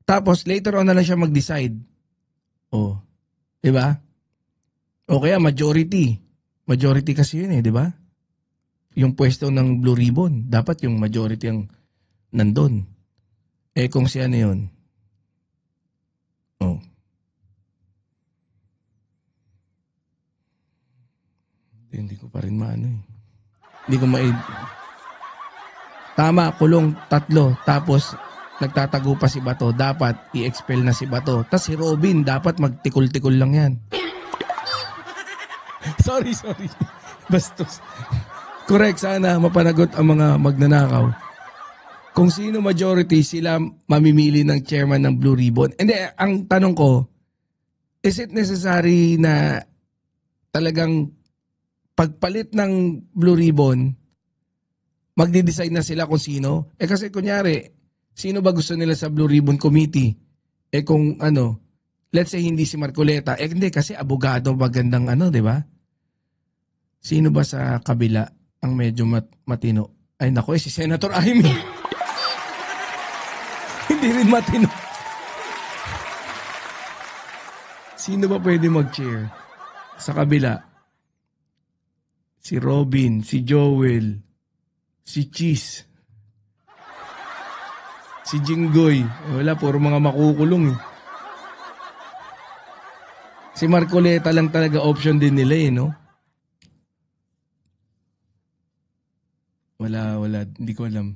Tapos later on na lang siya mag-decide. Oh, 'di ba? O kaya majority. Majority kasi yun di ba? Yung pwesto ng Blue Ribbon, dapat yung majority ang nandun. Kung siya yun. Oh. Hindi ko pa rin Hindi ko Tama, kulong 3. Tapos nagtatago pa si Bato. Dapat i-expel na si Bato. Tapos si Robin, dapat magtikol-tikol lang yan. Sorry. Bastos. Correct, sana mapanagot ang mga magnanakaw. Kung sino majority, sila mamimili ng chairman ng Blue Ribbon. Hindi, ang tanong ko, is it necessary na talagang pagpalit ng Blue Ribbon, magde-decide na sila kung sino? Kasi kunyari, sino ba gusto nila sa Blue Ribbon Committee? Kung let's say hindi si Marcoleta, hindi kasi abogado magandang di ba? Sino ba sa kabila ang medyo matino? Ay nako, si Senator Amy. Hindi rin matino. Sino ba pwede mag-chair sa kabila? Si Robin, si Joel, si Cheese, si Jinggoy. Wala, puro mga makukulong Si Marcoleta lang talaga option din nila no? Wala, hindi ko alam.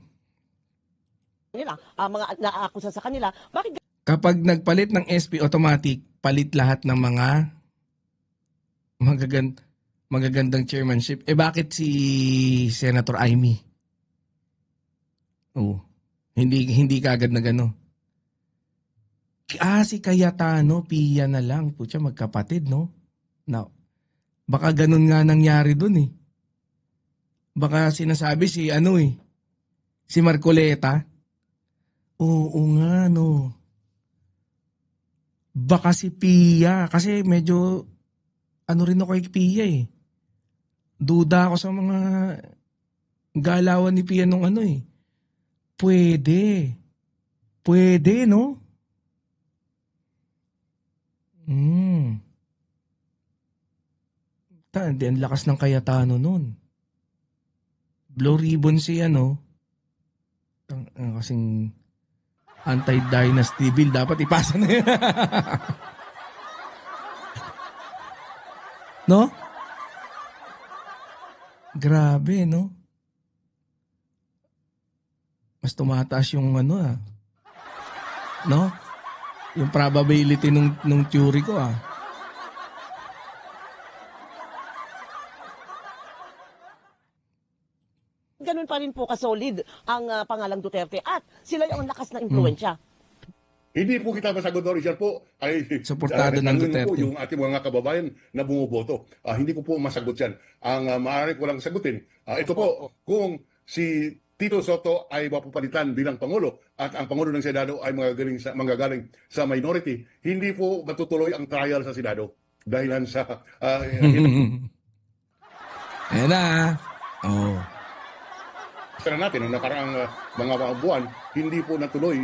Nila, mga naakusa sa kanila, bakit Kapag nagpalit ng SP automatic, palit lahat ng mga magagandang chairmanship. Bakit si Senator Amy? Hindi kaagad na gano. Si Cayetano, Pia na lang. Putya, magkapatid, no? No. Baka ganun nga nangyari dun eh. Baka sinasabi si Marcoleta. Oo nga, no. Baka si Pia. Kasi medyo, rin ako kay Pia eh. Duda ako sa mga galawan ni Pia nung Pwede. Pwede, no? Hindi, ang lakas ng Cayetano nun. Blue ribbon kasing anti-dynasty bill, dapat ipasa na yan. No? Grabe, no? Mas tumataas yung no? Yung probability nung theory ko Ganun pa rin po kasolid ang pangalang Duterte at sila yung lakas na impluensya. Hindi po kita masagot, Doris. Yan po ay Suportado ng tanungin Duterte. po yung ating mga kababayan na bumuboto. Hindi ko po masagot yan. Ang maaari ko lang sagutin, ito po, kung si Tito Soto ay mapapalitan bilang Pangulo at ang Pangulo ng Senado ay manggagaling sa minority, hindi po matutuloy ang trial sa Senado dahilan sa... Ayan na. Oh. Pero natin, noong nakaraang mga buwan, hindi po natuloy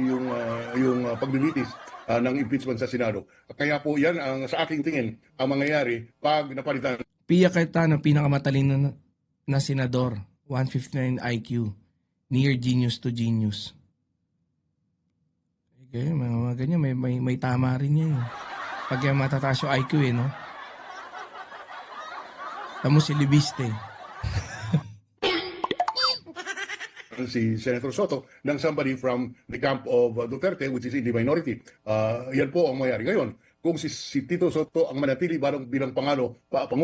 yung paglilitis ng impeachment sa Senado. Kaya po yan, sa aking tingin, ang mangyayari pag napalitan. Pia Cayetano, pinakamatalino na senador. 159 IQ. Near genius to genius. Okay, mga ganyan, may tama rin yan. Pag yung matataas yung IQ no? Tamo si Libiste. Si Senator Soto ng somebody from the camp of Duterte, which is in the minority. Yan po ang mangyayari. Ngayon, kung si Tito Soto ang manatili bilang Pangulo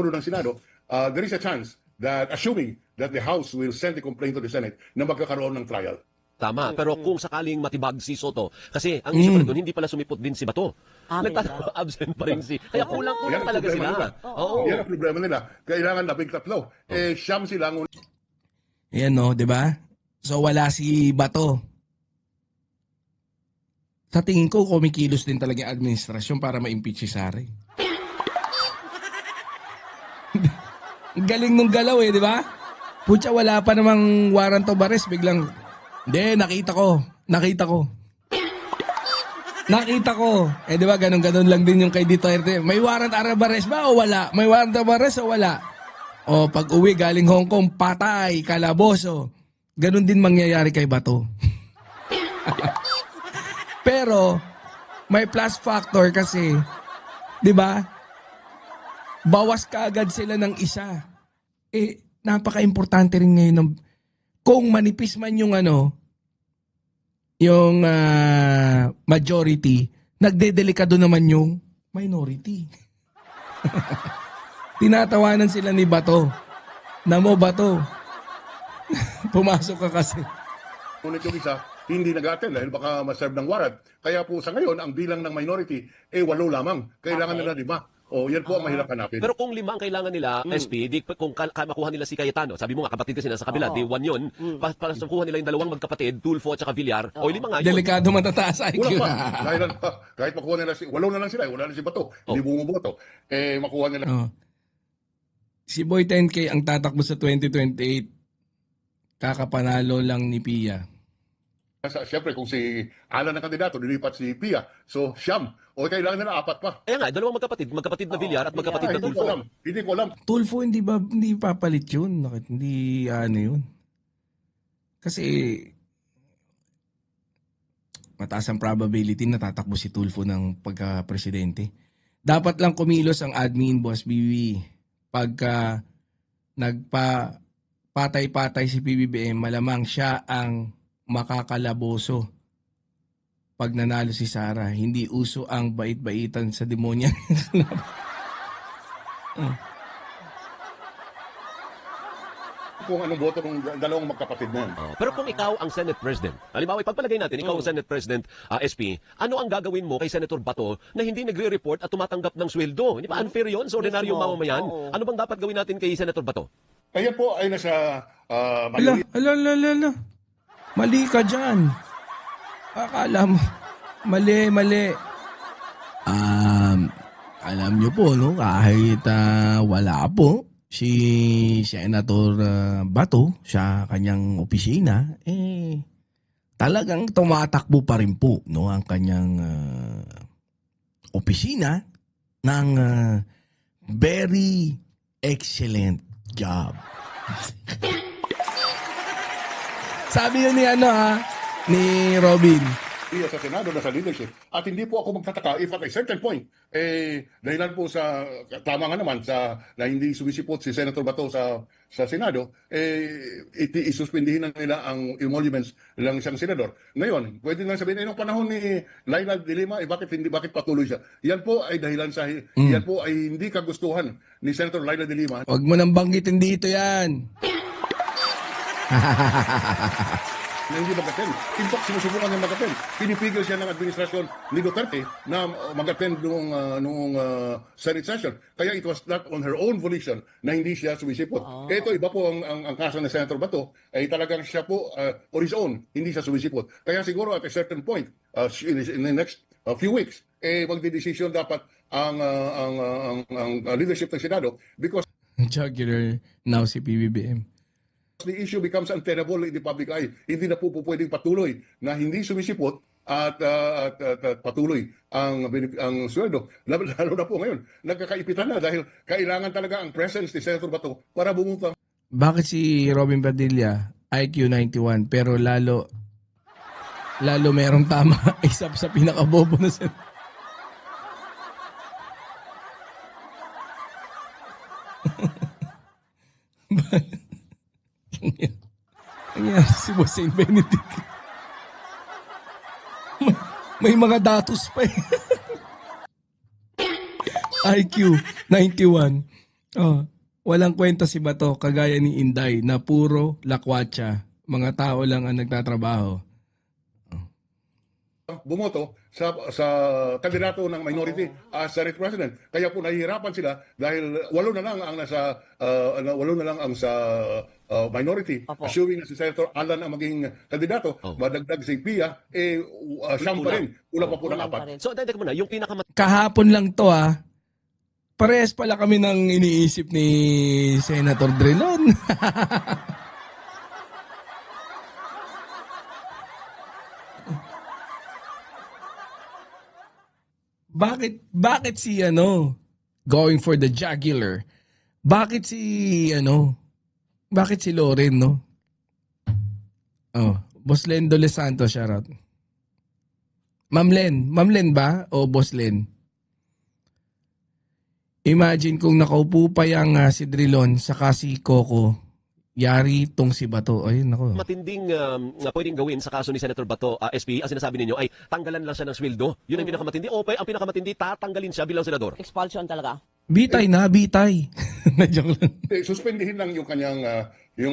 ng Senado, there is a chance that, assuming that the House will send the complaint to the Senate, na magkakaroon ng trial. Tama. Pero kung sakaling matibag si Soto, kasi ang issue pa rin doon, hindi pala sumipot din si Bato. Absent pa rin Kaya kulang talaga sila. Oo. Yan ang problema nila. Kailangan labing tatlo. Siyam silang... Yan no, di ba? So wala si Bato. Sa tingin ko, kumikilos din talaga yung administrasyon para ma-impeach si Sara. Galing nung galaw di ba? Putya, wala pa namang warrant of arrest. Biglang, hindi, nakita ko. Di ba, ganun lang din yung kay Duterte. May warrant of arrest ba o wala? May warrant of arrest o wala? O pag uwi galing Hong Kong, patay, kalaboso. Ganon din mangyayari kay Bato. Pero, may plus factor kasi, di ba? Bawas kaagad sila ng isa. Napaka-importante rin ngayon kung manipis man yung majority, nagdedelikado naman yung minority. Tinatawanan sila ni Bato. Namo Bato. Pumasok ka kasi. Ngunit yung isa, hindi nag-attend dahil baka ma-serve ng warrant. Kaya po sa ngayon, ang bilang ng minority, 8 lamang. Kailangan nila 5. Yan po ang mahirap hanapin. Pero kung 5 ang kailangan nila, SP, kung makuha nila si Cayetano, sabi mo nga, kapatid kasi nasa kabila, di 1 yun. Para makuha nila yung dalawang magkapatid, Tulfo at saka Villar, 5 nga yun. Delikado matataas IQ. Kahit makuha nila 8 na lang sila, wala na si Bato, hindi bumuboto. Makuha nila. Si Boy 10K ang tatakbo sa 2028. Kakapanalo lang ni Pia. Siyempre, kung si Alan ang kandidato, nilipat si Pia. So, siyam. O kailangan nila 4 pa. Nga, dalawang magkapatid na Villar at magkapatid na Tulfo. Hindi ko alam. Tulfo, hindi papalit yun. Hindi yun. Kasi, mataas ang probability na tatakbo si Tulfo ng pagka-presidente. Dapat lang kumilos ang admin, Boss BB. Pagka patay-patay si PBBM, malamang siya ang makakalaboso pag nanalo si Sara. Hindi uso ang bait-baitan sa demonya. kung anong boto ng dalawang magkapatid na yan. Pero kung ikaw ang Senate President, halimbawa ipagpalagay natin, ikaw ang Senate President, SP, ano ang gagawin mo kay Senator Bato na hindi nagre-report at tumatanggap ng sweldo? Hindi ba unfair yun sa ordinaryong Mismo. mamamayan? Oo. Ano bang dapat gawin natin kay Senator Bato? Kaya po ay nasa Ala, ala. Mali ka dyan. Akala mo, mali. Alam nyo po, no, kahit wala po si Senator Bato sa kanyang opisina, talagang tumatakbo pa rin po, no, ang kanyang opisina ng very excellent job. Sabi yun ni Robin. sa Senado na sa leadership. At hindi po ako magtataka if at a certain point, dahilan po sa, tama nga naman, na hindi sumisipot si Senator Bato sa Senado, isuspindihin na nila ang emoluments ng isang senador. Ngayon, pwede lang sabihin, nung panahon ni Laila de Lima, bakit patuloy siya? Yan po ay dahilan yan po ay hindi kagustuhan ni Senator Laila de Lima. Huwag mo nang banggitin dito yan. Na hindi mag-attend. In fact, sinusubukan niya mag-attend. Pinipigil siya ng administrasyon ni Duterte na mag-attend noong Senate session. Kaya it was not on her own volition na hindi siya sumisipot. Kaya ito, iba po ang kaso ng Senator Bato, ay talagang siya po on his own, hindi siya sumisipot. Kaya siguro at a certain point, in the next few weeks, magdidesisyon dapat ang leadership ng Senado because Jugular now si PBBM. the issue becomes untenable in the public eye. Hindi na po pwedeng patuloy na hindi sumisipot at patuloy ang sweldo. Lalo na po ngayon, nagkakaipitan na dahil kailangan talaga ang presence ni Senator Bato para bumuntang. Bakit si Robin Padilla IQ 91 pero lalo merong tama isa sa pinakabobo na sen. Nangyari si Boss Saint Benedict. May mga datos pa eh. IQ 91. Oh, walang kwenta si Bato kagaya ni Inday na puro lakwatsa. Mga tao lang ang nagtatrabaho. Bumoto sa kandidato ng minority as Senate President. Kaya po nahihirapan sila dahil walo na lang ang sa minority. Opo. Assuming na si Senator Alan ang maging kandidato, madagdag si Pia, siyam pa rin. Una pa po ng apat. So, teka muna, yung Kahapon lang to Parehas pala kami ng iniisip ni Senator Drilon. Bakit si going for the jugular? Bakit si Loren, no? Oh, Boss Len Doles Santos, shoutout. Ma'am Len ba o Boss Len? Imagine kung nakaupo pa yang si Drilon saka si Coco, yari tong si Bato. Ayun, nako. matinding pwedeng gawin sa kaso ni Senator Bato, SP, ang sinasabi ninyo ay tanggalan lang siya ng sweldo. Yun ang pinakamatindi. O ang pinakamatindi, tatanggalin siya bilang senador. Expulsion talaga. Bitay. Joke lang. Suspendihin lang yung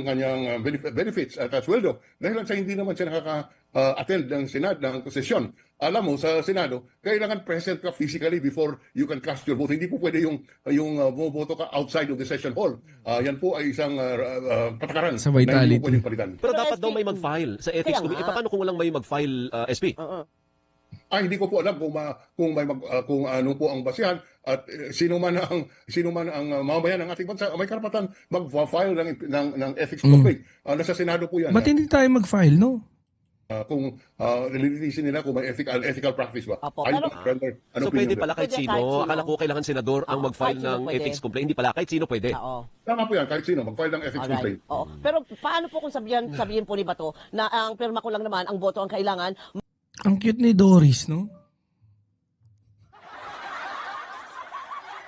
kanyang benefits at sweldo dahil lang sa hindi naman siya nakaka-attend ng Senado ng sesyon. Alam mo, sa Senado, kailangan present ka physically before you can cast your vote. Hindi po pwede yung bumoboto ka outside of the session hall. Yan po ay isang patakaran Sa na hindi vitality. mo pwedeng palitan. Pero Pero dapat SP, daw may mag-file sa ethics kaya committee. nga. Paano kung walang may mag-file, SP? Hindi ko po alam kung ano po ang basihan at sino man ang mamamayan ng ating bansa may karapatan mag-file ng ethics complaint. Nasa Senado po yan. Ba't hindi tayo mag-file, no? Kung nililitisin nila kung may ethical practice ba. Apo, I pero- don't know, ano So po pwede yun? pala kahit Pwede sino. kahit sino. Akala ko kailangan senador ang mag-file kahit sino ng pwede. ethics complaint. Hindi pala, kahit sino pwede. Oo. Tama po yan, kahit sino, mag-file ng ethics complaint. Alright. Oo. Pero paano po kung sabihin po ni Bato na ang pirma ko lang naman, ang boto ang kailangan, Ang cute ni Doris, no?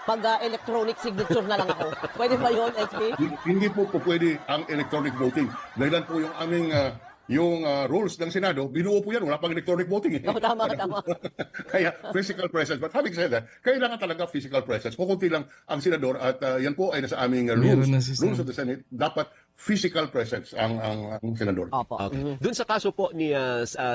pag electronic signature na lang ako. Pwede ba yun, SP? Hindi po pwede ang electronic voting. Dahilan po yung aming rules ng Senado, binuo po yan, wala pang electronic voting. Oo, tama. Kaya physical presence. But having said that, kailangan talaga physical presence. Kukunti lang ang senador at yan po ay nasa aming Meron rules. na si Sen. Rules of the Senate. Dapat physical presence ang senador. Opo. Okay. Doon sa kaso po ni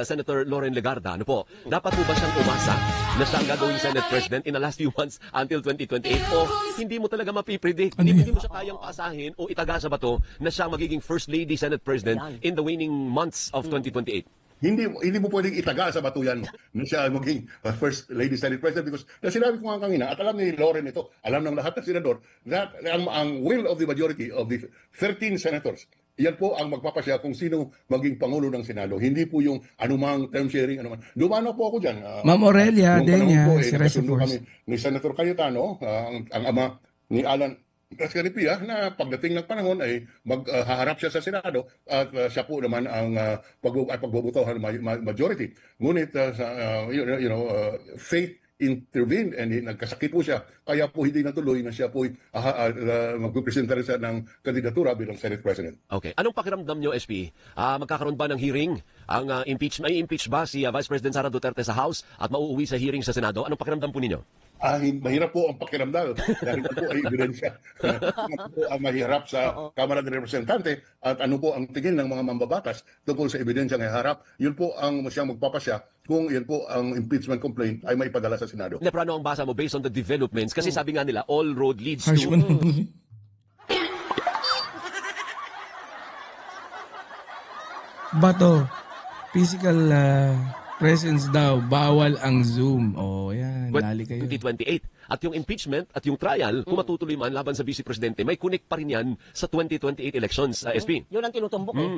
Senator Loren Legarda, ano po, dapat po ba siyang umasa na siya ang gagawing Senate President in the last few months until 2028 o hindi mo talaga mapipredict? Hindi mo siya kayang paasahin o itaga sa bato na siya magiging First Lady Senate President in the waning months of 2028? Hindi mo pwedeng itaga sa bato yan na siya maging First Lady Senate President because na sinabi ko nga kanina at alam ni Loren ito, alam ng lahat ng senador that ang will of the majority of the 13 senators, yan po ang magpapasya kung sino maging Pangulo ng Senado. Hindi po yung anumang term sharing, anuman. Dumano po ako dyan. Ma'am Aurelia, Nung din panahon niya, po, si nagkasundo Reservoirs. kami ni Senator Cayetano, ang ama ni Alan Gascaripia, na pagdating ng panahon ay maghaharap siya sa Senado at siya po naman ang pagbobotohan ng majority. Ngunit fate intervened and nagkasakit po siya. Kaya po hindi natuloy na siya po magpipresenta rin siya ng kandidatura bilang Senate President. Okay. Anong pakiramdam nyo, SP? Magkakaroon ba ng hearing? Ang impeach ba si Vice President Sara Duterte sa House at mauuwi sa hearing sa Senado? Anong pakiramdam po ninyo? Mahirap po ang pakiramdam dahil ito po ay ebidensya. Ano po ang mahirap sa Kamara ng Representante at ano po ang tingin ng mga mambabatas tungkol sa ebidensya ng harap. Yun po ang siyang magpapasya kung yan po ang impeachment complaint ay maipadala sa Senado. Pero ano ang basa mo based on the developments? Kasi sabi nga nila, all road leads Harsh to... mo naman. Bato, physical presence daw, bawal ang Zoom. Oh, yan, lali kayo. 2028. At yung impeachment at yung trial, kung matutuloy man laban sa Vice Presidente, may connect pa rin yan sa 2028 elections, SP. Yun ang tinutumbok eh.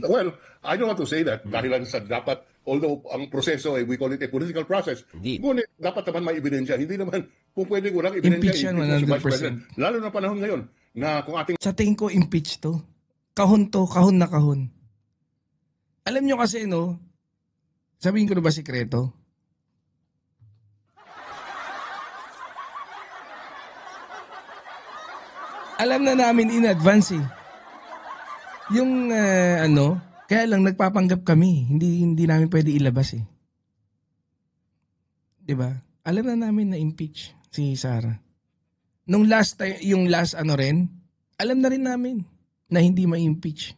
Well, I don't want to say that dahil lang sa dapat, although ang proseso ay we call it a political process, Indeed. ngunit dapat naman may ebidensya. Hindi naman kung pwede walang ebidensya. Impeach yan, impeach si Vice 100%. President. Lalo na panahon ngayon na kung ating Sa tingin ko, impeach to. Kahon to, kahon na kahon. Alam nyo kasi, no, sabihin ko na ba sikreto? Alam na namin in advance eh. Yung kaya lang nagpapanggap kami. Hindi namin pwede ilabas eh. 'Di ba? Alam na namin na impeach si Sara. Nung last time, yung last rin, alam na rin namin na hindi ma-impeach.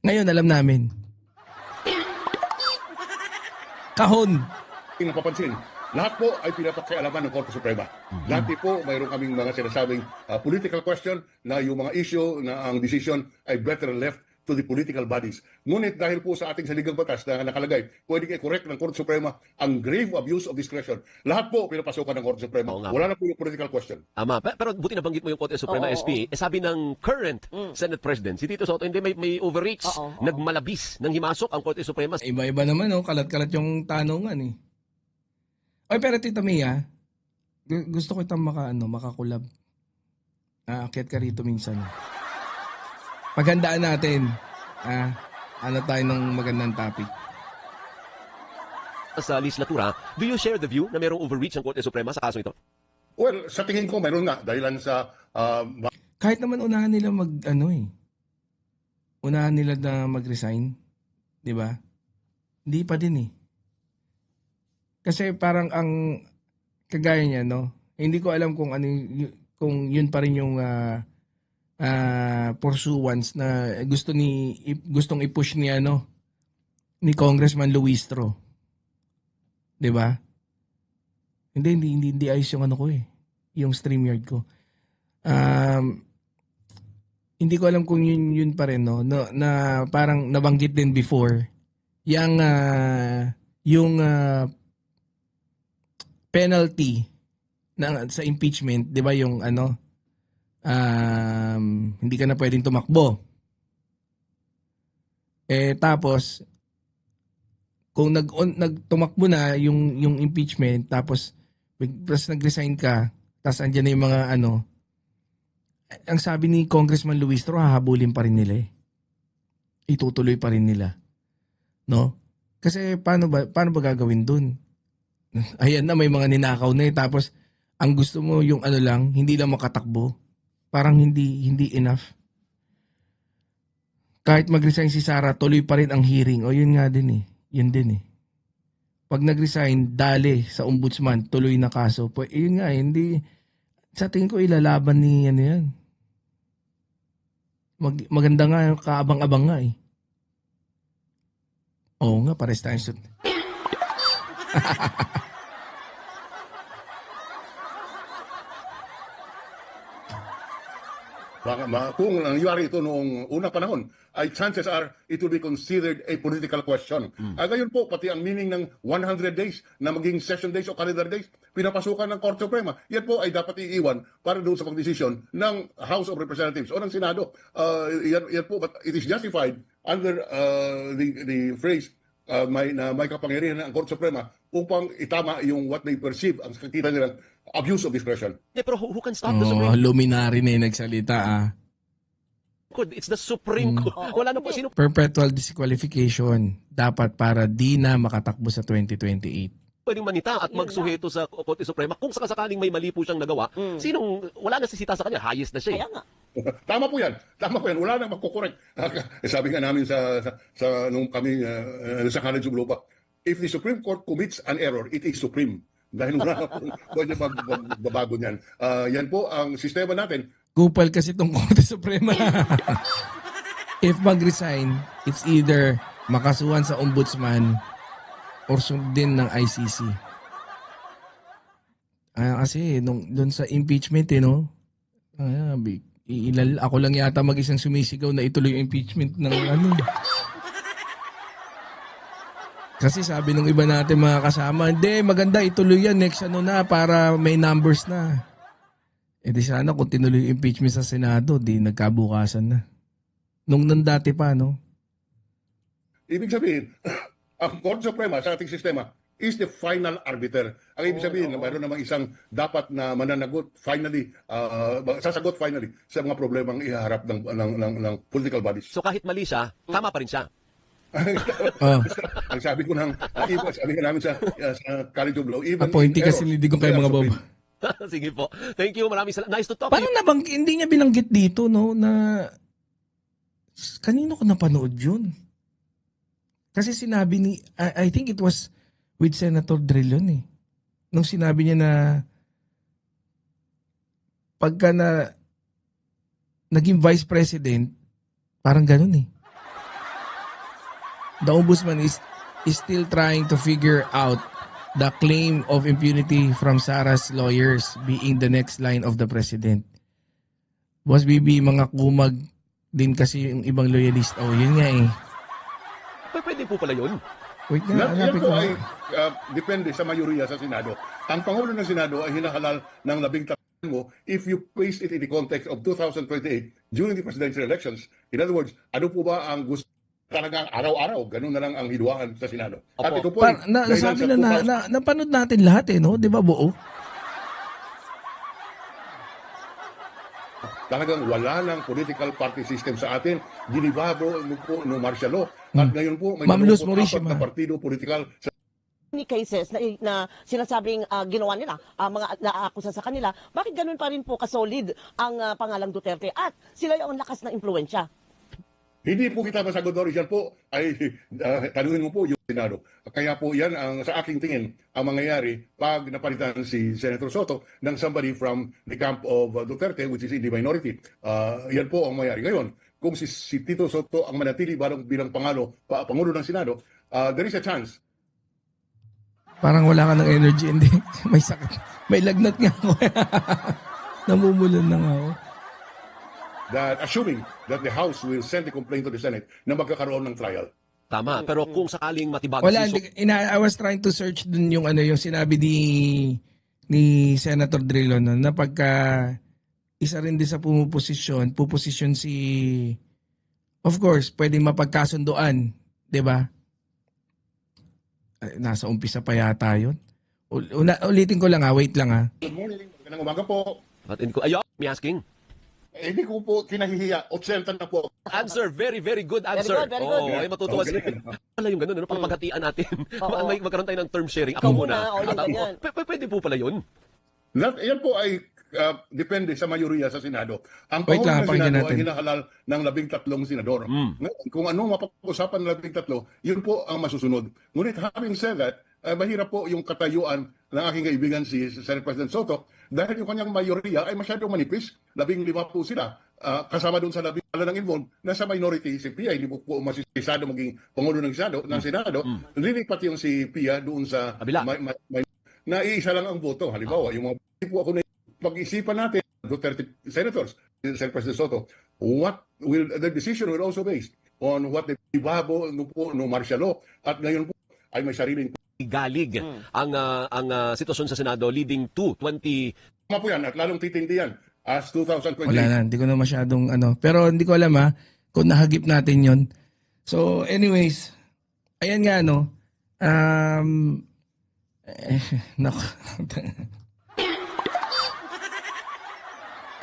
Ngayon alam namin. Kahon. napapansin, lahat po ay pinapakialaman ng Korte Suprema. Lahat po mayroon kaming mga sinasabing political question na yung mga issue na ang decision ay better left to the political bodies. Ngunit dahil po sa ating saligang batas na nakalagay, pwedeng i-correct ng Korte Suprema ang grave abuse of discretion. Lahat po pinapasukan ng Korte Suprema. Wala na po yung political question. Ama, pero buti nabanggit mo yung Korte Suprema, SP. Sabi ng current Senate President, si Tito Soto, hindi may overreach, nagmalabis, nang himasok ang Korte Suprema. Iba-iba naman, kalat-kalat yung tanungan eh. Oy, pero Tita Mia, gusto ko itang makakulab. Aakyat ka rito minsan. Paghandaan natin. Tayo ng magandang topic. Sa legislatura, do you share the view na mayroong overreach ang Korte Suprema sa kaso ito? Well, sa tingin ko mayroon nga dahilan sa Kahit naman unahan nila unahan nila na mag-resign, 'di ba? Hindi pa din eh. Kasi parang ang kagaya niya, hindi ko alam kung kung yun pa rin yung pursuance na gustong i-push ni ni Congressman Luistro. 'Di ba? Hindi ayos yung yung StreamYard ko. Hindi ko alam kung yun pa rin na parang nabanggit din before yung penalty sa impeachment, 'di ba, yung hindi ka na pwedeng tumakbo. Tapos kung nagtumakbo na yung impeachment, tapos nag-resign ka, tapos andyan na yung mga ang sabi ni Congressman Luistro, hahabulin pa rin nila eh. Itutuloy pa rin nila. No? Kasi paano ba gagawin dun? Ayan na, may mga ninakaw na eh. Tapos ang gusto mo yung hindi lang makatakbo. Parang hindi enough. Kahit mag-resign si Sara, tuloy pa rin ang hearing. O yun nga din eh. Yun din eh. Pag nag-resign, dali sa ombudsman, tuloy na kaso. Yun nga, hindi. Sa tingin ko ilalaban ni yan. Maganda nga, kaabang-abang nga eh. Oo nga, pares tayong suit. Kung nangyari ito noong unang panahon, ay chances are it will be considered a political question. Ngayon po, pati ang meaning ng 100 days na maging session days o calendar days, pinapasukan ng Korte Suprema. Yan po ay dapat iiwan para doon sa pagdesisyon ng House of Representatives o ng Senado. Yan po, but it is justified under the phrase may kapangyarihan ng Korte Suprema upang itama yung what they perceive ang kakita nilang abuse of discretion. Pero who can stop the Supreme Luminary na yung nagsalita Court? It's the Supreme Court. Wala na po sino. Perpetual disqualification dapat para di na makatakbo sa 2028. Pwedeng manita at magsuheto sa Korte Suprema kung sakasakaling may mali po siyang nagawa. Sinong wala na sisita sa kanya? Highest na siya. Kaya nga. Tama po yan. Wala nang magkukorek. Sabi nga namin nung kami sa College of Law, if the Supreme Court commits an error, it is supreme. Dahil wala na pong pwede magbabago niyan. Yan po ang sistema natin. Kupal kasi itong Korte Suprema. If mag-resign, it's either makasuhan sa ombudsman or sundin ng ICC. Kasi doon sa impeachment, ako lang yata mag-isang sumisigaw na ituloy yung impeachment ng Kasi sabi nung iba natin mga kasama, hindi, maganda ituloy yan next para may numbers na. Eh di sana kung tinuloy yung impeachment sa Senado, di nagkabukasan na. Nung nandati pa, no? Ibig sabihin, ang Korte Suprema sa ating sistema is the final arbiter. Ang ibig sabihin, mayroon namang isang dapat na mananagot finally, sasagot finally sa mga problemang ihaharap ng political bodies. So kahit mali siya, tama pa rin siya. Ang sabi ko sabi ko namin sa College of Law, even appointee kasi hindi ko kayo mga bob. Sige po. Thank you. Maraming salamat. Nice to talk. Parang hindi niya binanggit dito, no, na kanino ko napanood yun? Kasi sinabi ni, I think it was with Senator Drilon nung sinabi niya na pagka naging vice president, parang ganun The ombudsman is still trying to figure out the claim of impunity from Sara's lawyers being the next line of the president. Boss BB, mga kumag din kasi yung ibang loyalist. Yun nga Pwede po pala yun. Wait nga, Yan po ay depende sa mayoriya sa Senado. Ang Pangulo ng Senado ay hinahalal ng 13 mo if you place it in the context of 2028 during the presidential elections. In other words, ano po ba ang gusto talagang araw-araw, ganun na lang ang hidwaan sa Senado. At ito po nasabi na napanood natin lahat no? Di ba buo? Talagang wala ng political party system sa atin. Ginibabo no martial law. At ngayon po, may 24 na partido politikal sa Ni cases na sinasabing ginawa nila, mga naakusa sa kanila, bakit ganun pa rin po kasolid ang pangalang Duterte at sila yung lakas ng impluensya? Hindi po kita masagot, Doris. Yan po ay tanungin mo po yung Senado. Kaya po yan sa aking tingin ang mangyayari pag napalitan si Senator Soto ng somebody from the camp of Duterte, which is in the minority. Yan po ang mangyayari. Ngayon, kung si Tito Soto ang manatili bilang Pangulo ng Senado, there is a chance. Parang wala ka ng energy, hindi. May sakit. May lagnat nga ako. Namumulan na nga ako. That assuming that the House will send the complaint to the Senate na magkakaroon ng trial. Tama, pero kung sakaling matibag wala, I was trying to search dun yung yung sinabi ni Senator Drilon na pagka isa rin din sa puposisyon si, of course, pwedeng mapagkasunduan, 'di ba? Nasa umpisa pa yata 'yon. Ulitin ko lang wait lang Good morning, magandang umaga po. Ayo, me asking. Hindi ko po kinahihiya. 80 na po. Answer, very, very good answer. Very good. Ay matutuwa sila. Pala yung ganun, pag maghatian natin. Magkaroon tayo ng term sharing. Ikaw Ako muna, muna. Pwede po pala yun. Yan po ay depende sa mayoriya sa Senado. Ang Wait Pangulo lang, ng pakinggan Senado natin. ay hinahalal ng 13 senador. Ngayon, kung ano mapag-usapan ng 13, yun po ang masusunod. Ngunit having said that, mahirap po yung katayuan ng aking kaibigan si Senate President Soto dahil yung kanyang mayorya ay masyadong manipis. 15 po sila. Kasama doon sa 15 ng involved, nasa minority si Pia, hindi po masisado maging Pangulo ng Senado. Lilipat yung si Pia doon sa Kabila. na iisa lang ang boto. Halimbawa, yung mga po ako na pag-isipan natin, Duterte senators, Senate President Soto, what will the decision will also based on what the Babo, no martial law, at ngayon po ay may sariling Galig ang sitwasyon sa Senado leading to 20 po yan at lalong titindi yan as 2028. Wala na, hindi ko na masyadong Pero hindi ko alam kung nahagip natin yon. So anyways, ayan nga nako.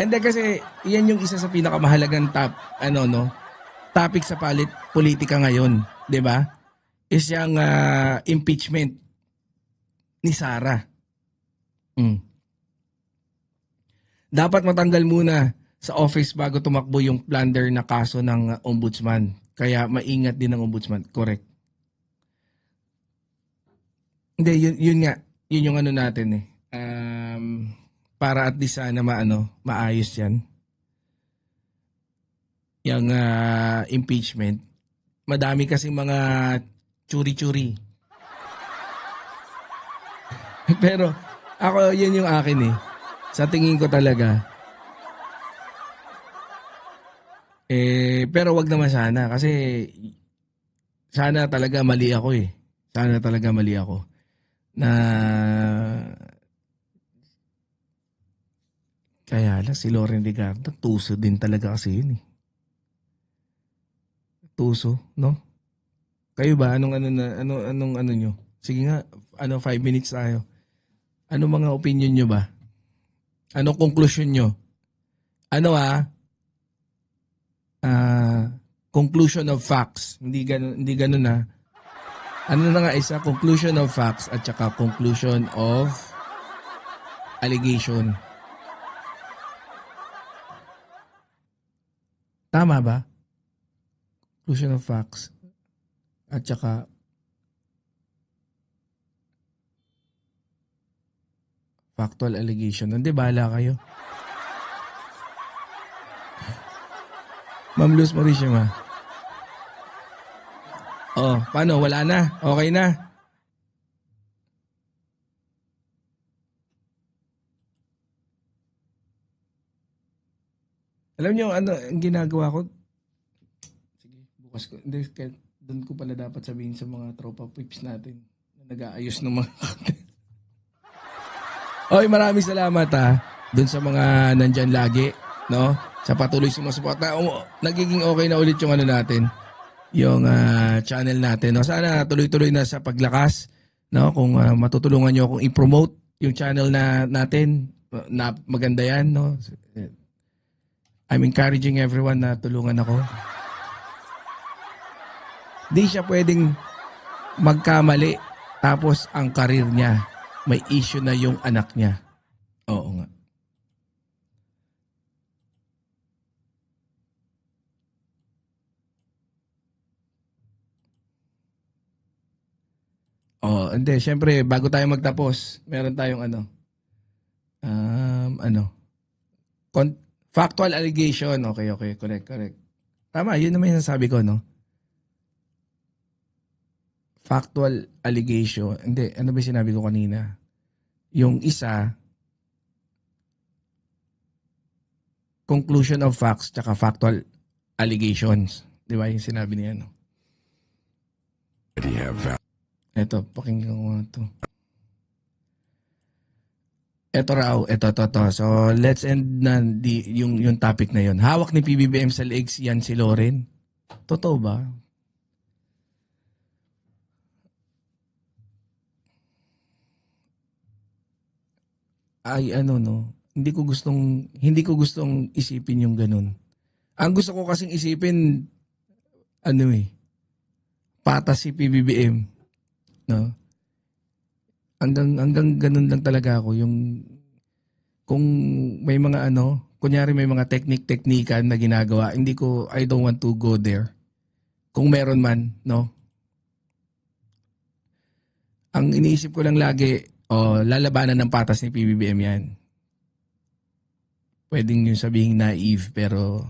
And then kasi yan yung isa sa pinakamahalagang topic sa politika ngayon, 'di ba? Is yung impeachment ni Sara. Dapat matanggal muna sa office bago tumakbo yung plunder na kaso ng ombudsman. Kaya maingat din ng ombudsman. Correct. Hindi, yun nga. Yun yung natin para at least sana maayos yan. Yung impeachment. Madami kasing mga churi-churi. Pero ako, yun yung akin Sa tingin ko talaga. Pero wag naman sana. Kasi sana talaga mali ako Sana talaga mali ako. Na kaya lang si Loren Legarda, tuso din talaga kasi yun Tuso, no? Kayo ba? Anong nyo? Sige nga, 5 minutes tayo. Ano mga opinion nyo ba? Anong conclusion nyo? Conclusion of facts. Hindi ganun Ano na nga isa? Conclusion of facts at saka conclusion of allegation. Tama ba? Conclusion of facts at saka factual allegation. Hindi, bahala kayo. Ma'am Luz Mauricio, paano? Wala na? Okay na? Alam niyo, ang ginagawa ko? Sige, bukas ko. Hindi, doon ko pala dapat sabihin sa mga tropa pips natin na nag-aayos ng mga Oy, maraming salamat doon sa mga nandyan lagi, no? Sa patuloy sumusuporta. Nagiging okay na ulit yung natin, yung channel natin, no? Sana tuloy-tuloy na sa paglakas, no? Kung matutulungan niyo akong i-promote yung channel natin, na maganda yan, no? I'm encouraging everyone na tulungan ako. Di siya pwedeng magkamali tapos ang karir niya may issue na yung anak niya. Oo nga. Hindi. Siyempre, bago tayo magtapos, meron tayong factual allegation. Okay. Correct. Tama, yun naman yung sabi ko, no? Factual allegation. Hindi, ano ba sinabi ko kanina? Yung isa, conclusion of facts tsaka factual allegations. Di ba yung sinabi niya, no? Ito, pakinggan ko ito. Ito raw, ito. So, let's end na yung topic na yun. Hawak ni PBBM sa legs yan si Loren. Totoo ba? Ay hindi ko gustong isipin yung ganun. Ang gusto ko kasing isipin patas si PBBM, no? Hanggang ganun lang talaga ako, yung kung may mga kunyari may mga teknikan na ginagawa, I don't want to go there. Kung meron man, no? Ang iniisip ko lang lagi, lalabanan ng patas ni PBBM yan. Pwedeng yung sabihin naive, pero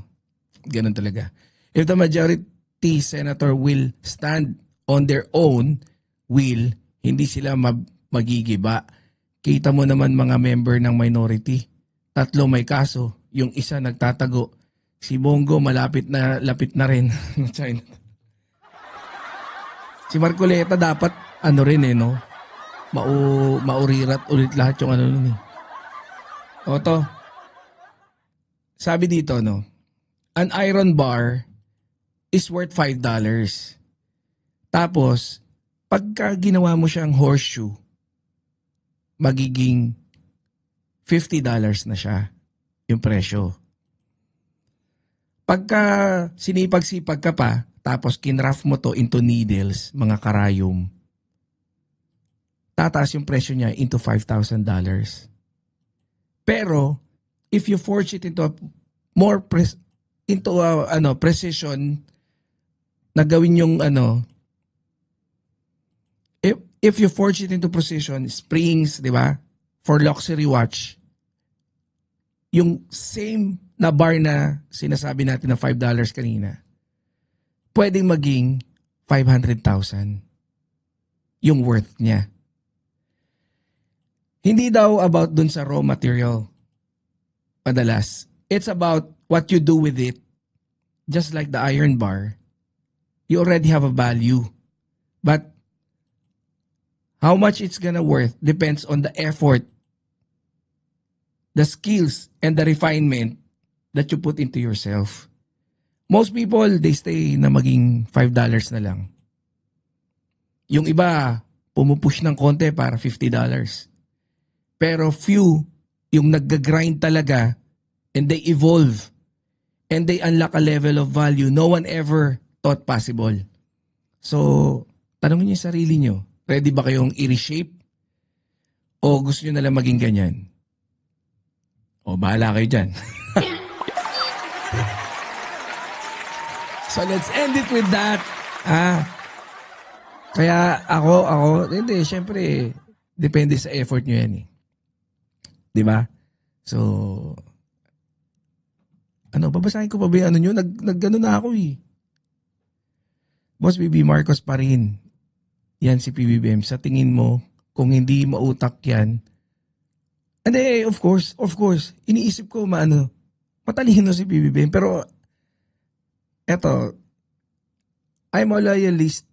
ganun talaga. If the majority senator will stand on their own will, hindi sila magigiba. Kita mo naman mga member ng minority. 3 may kaso, yung isa nagtatago. Si Bongo lapit na rin ng China. Si Marcoleta dapat rin no? Maurirat ulit lahat yung nun eh. Oto. Sabi dito no, an iron bar is worth $5. Tapos, pagka ginawa mo siyang horseshoe, magiging $50 na siya yung presyo. Pagka sinipag-sipag ka pa, tapos kinraft mo to into needles, mga karayom, tataas yung presyo niya into $5,000. Pero, if you forge it into a more precision na gawin yung if you forge it into precision, springs, di ba? For luxury watch, yung same na bar na sinasabi natin na $5 kanina, pwedeng maging 500,000 yung worth niya. Hindi daw about dun sa raw material. Madalas. It's about what you do with it. Just like the iron bar, you already have a value. But how much it's gonna worth depends on the effort, the skills, and the refinement that you put into yourself. Most people, they stay na maging $5 na lang. Yung iba, pumupush ng konti para $50. Pero few, yung nag-grind talaga, and they evolve, and they unlock a level of value no one ever thought possible. So, tanongin niyo yung sarili niyo, ready ba kayong i-reshape? O gusto niyo na lang maging ganyan? O, bahala kayo dyan. So, let's end it with that. Kaya ako, hindi, syempre, depende sa effort nyo yan eh. Diba? So, babasahin ko pa ba yung nyo? Nag-ano na ako eh. Boss BB Marcos pa rin. Yan si PBBM. Sa tingin mo, kung hindi mautak yan, hindi, of course, iniisip ko matalino si PBBM. Pero, eto, I'm a loyalist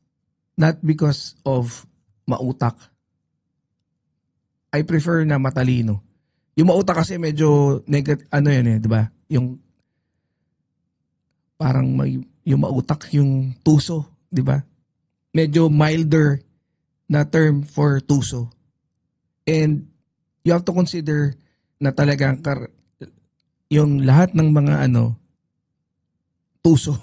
not because of mautak. I prefer na matalino. Yung mautak kasi medyo di ba? Yung parang yung mautak yung tuso, di ba? Medyo milder na term for tuso. And you have to consider na talagang yung lahat ng mga tuso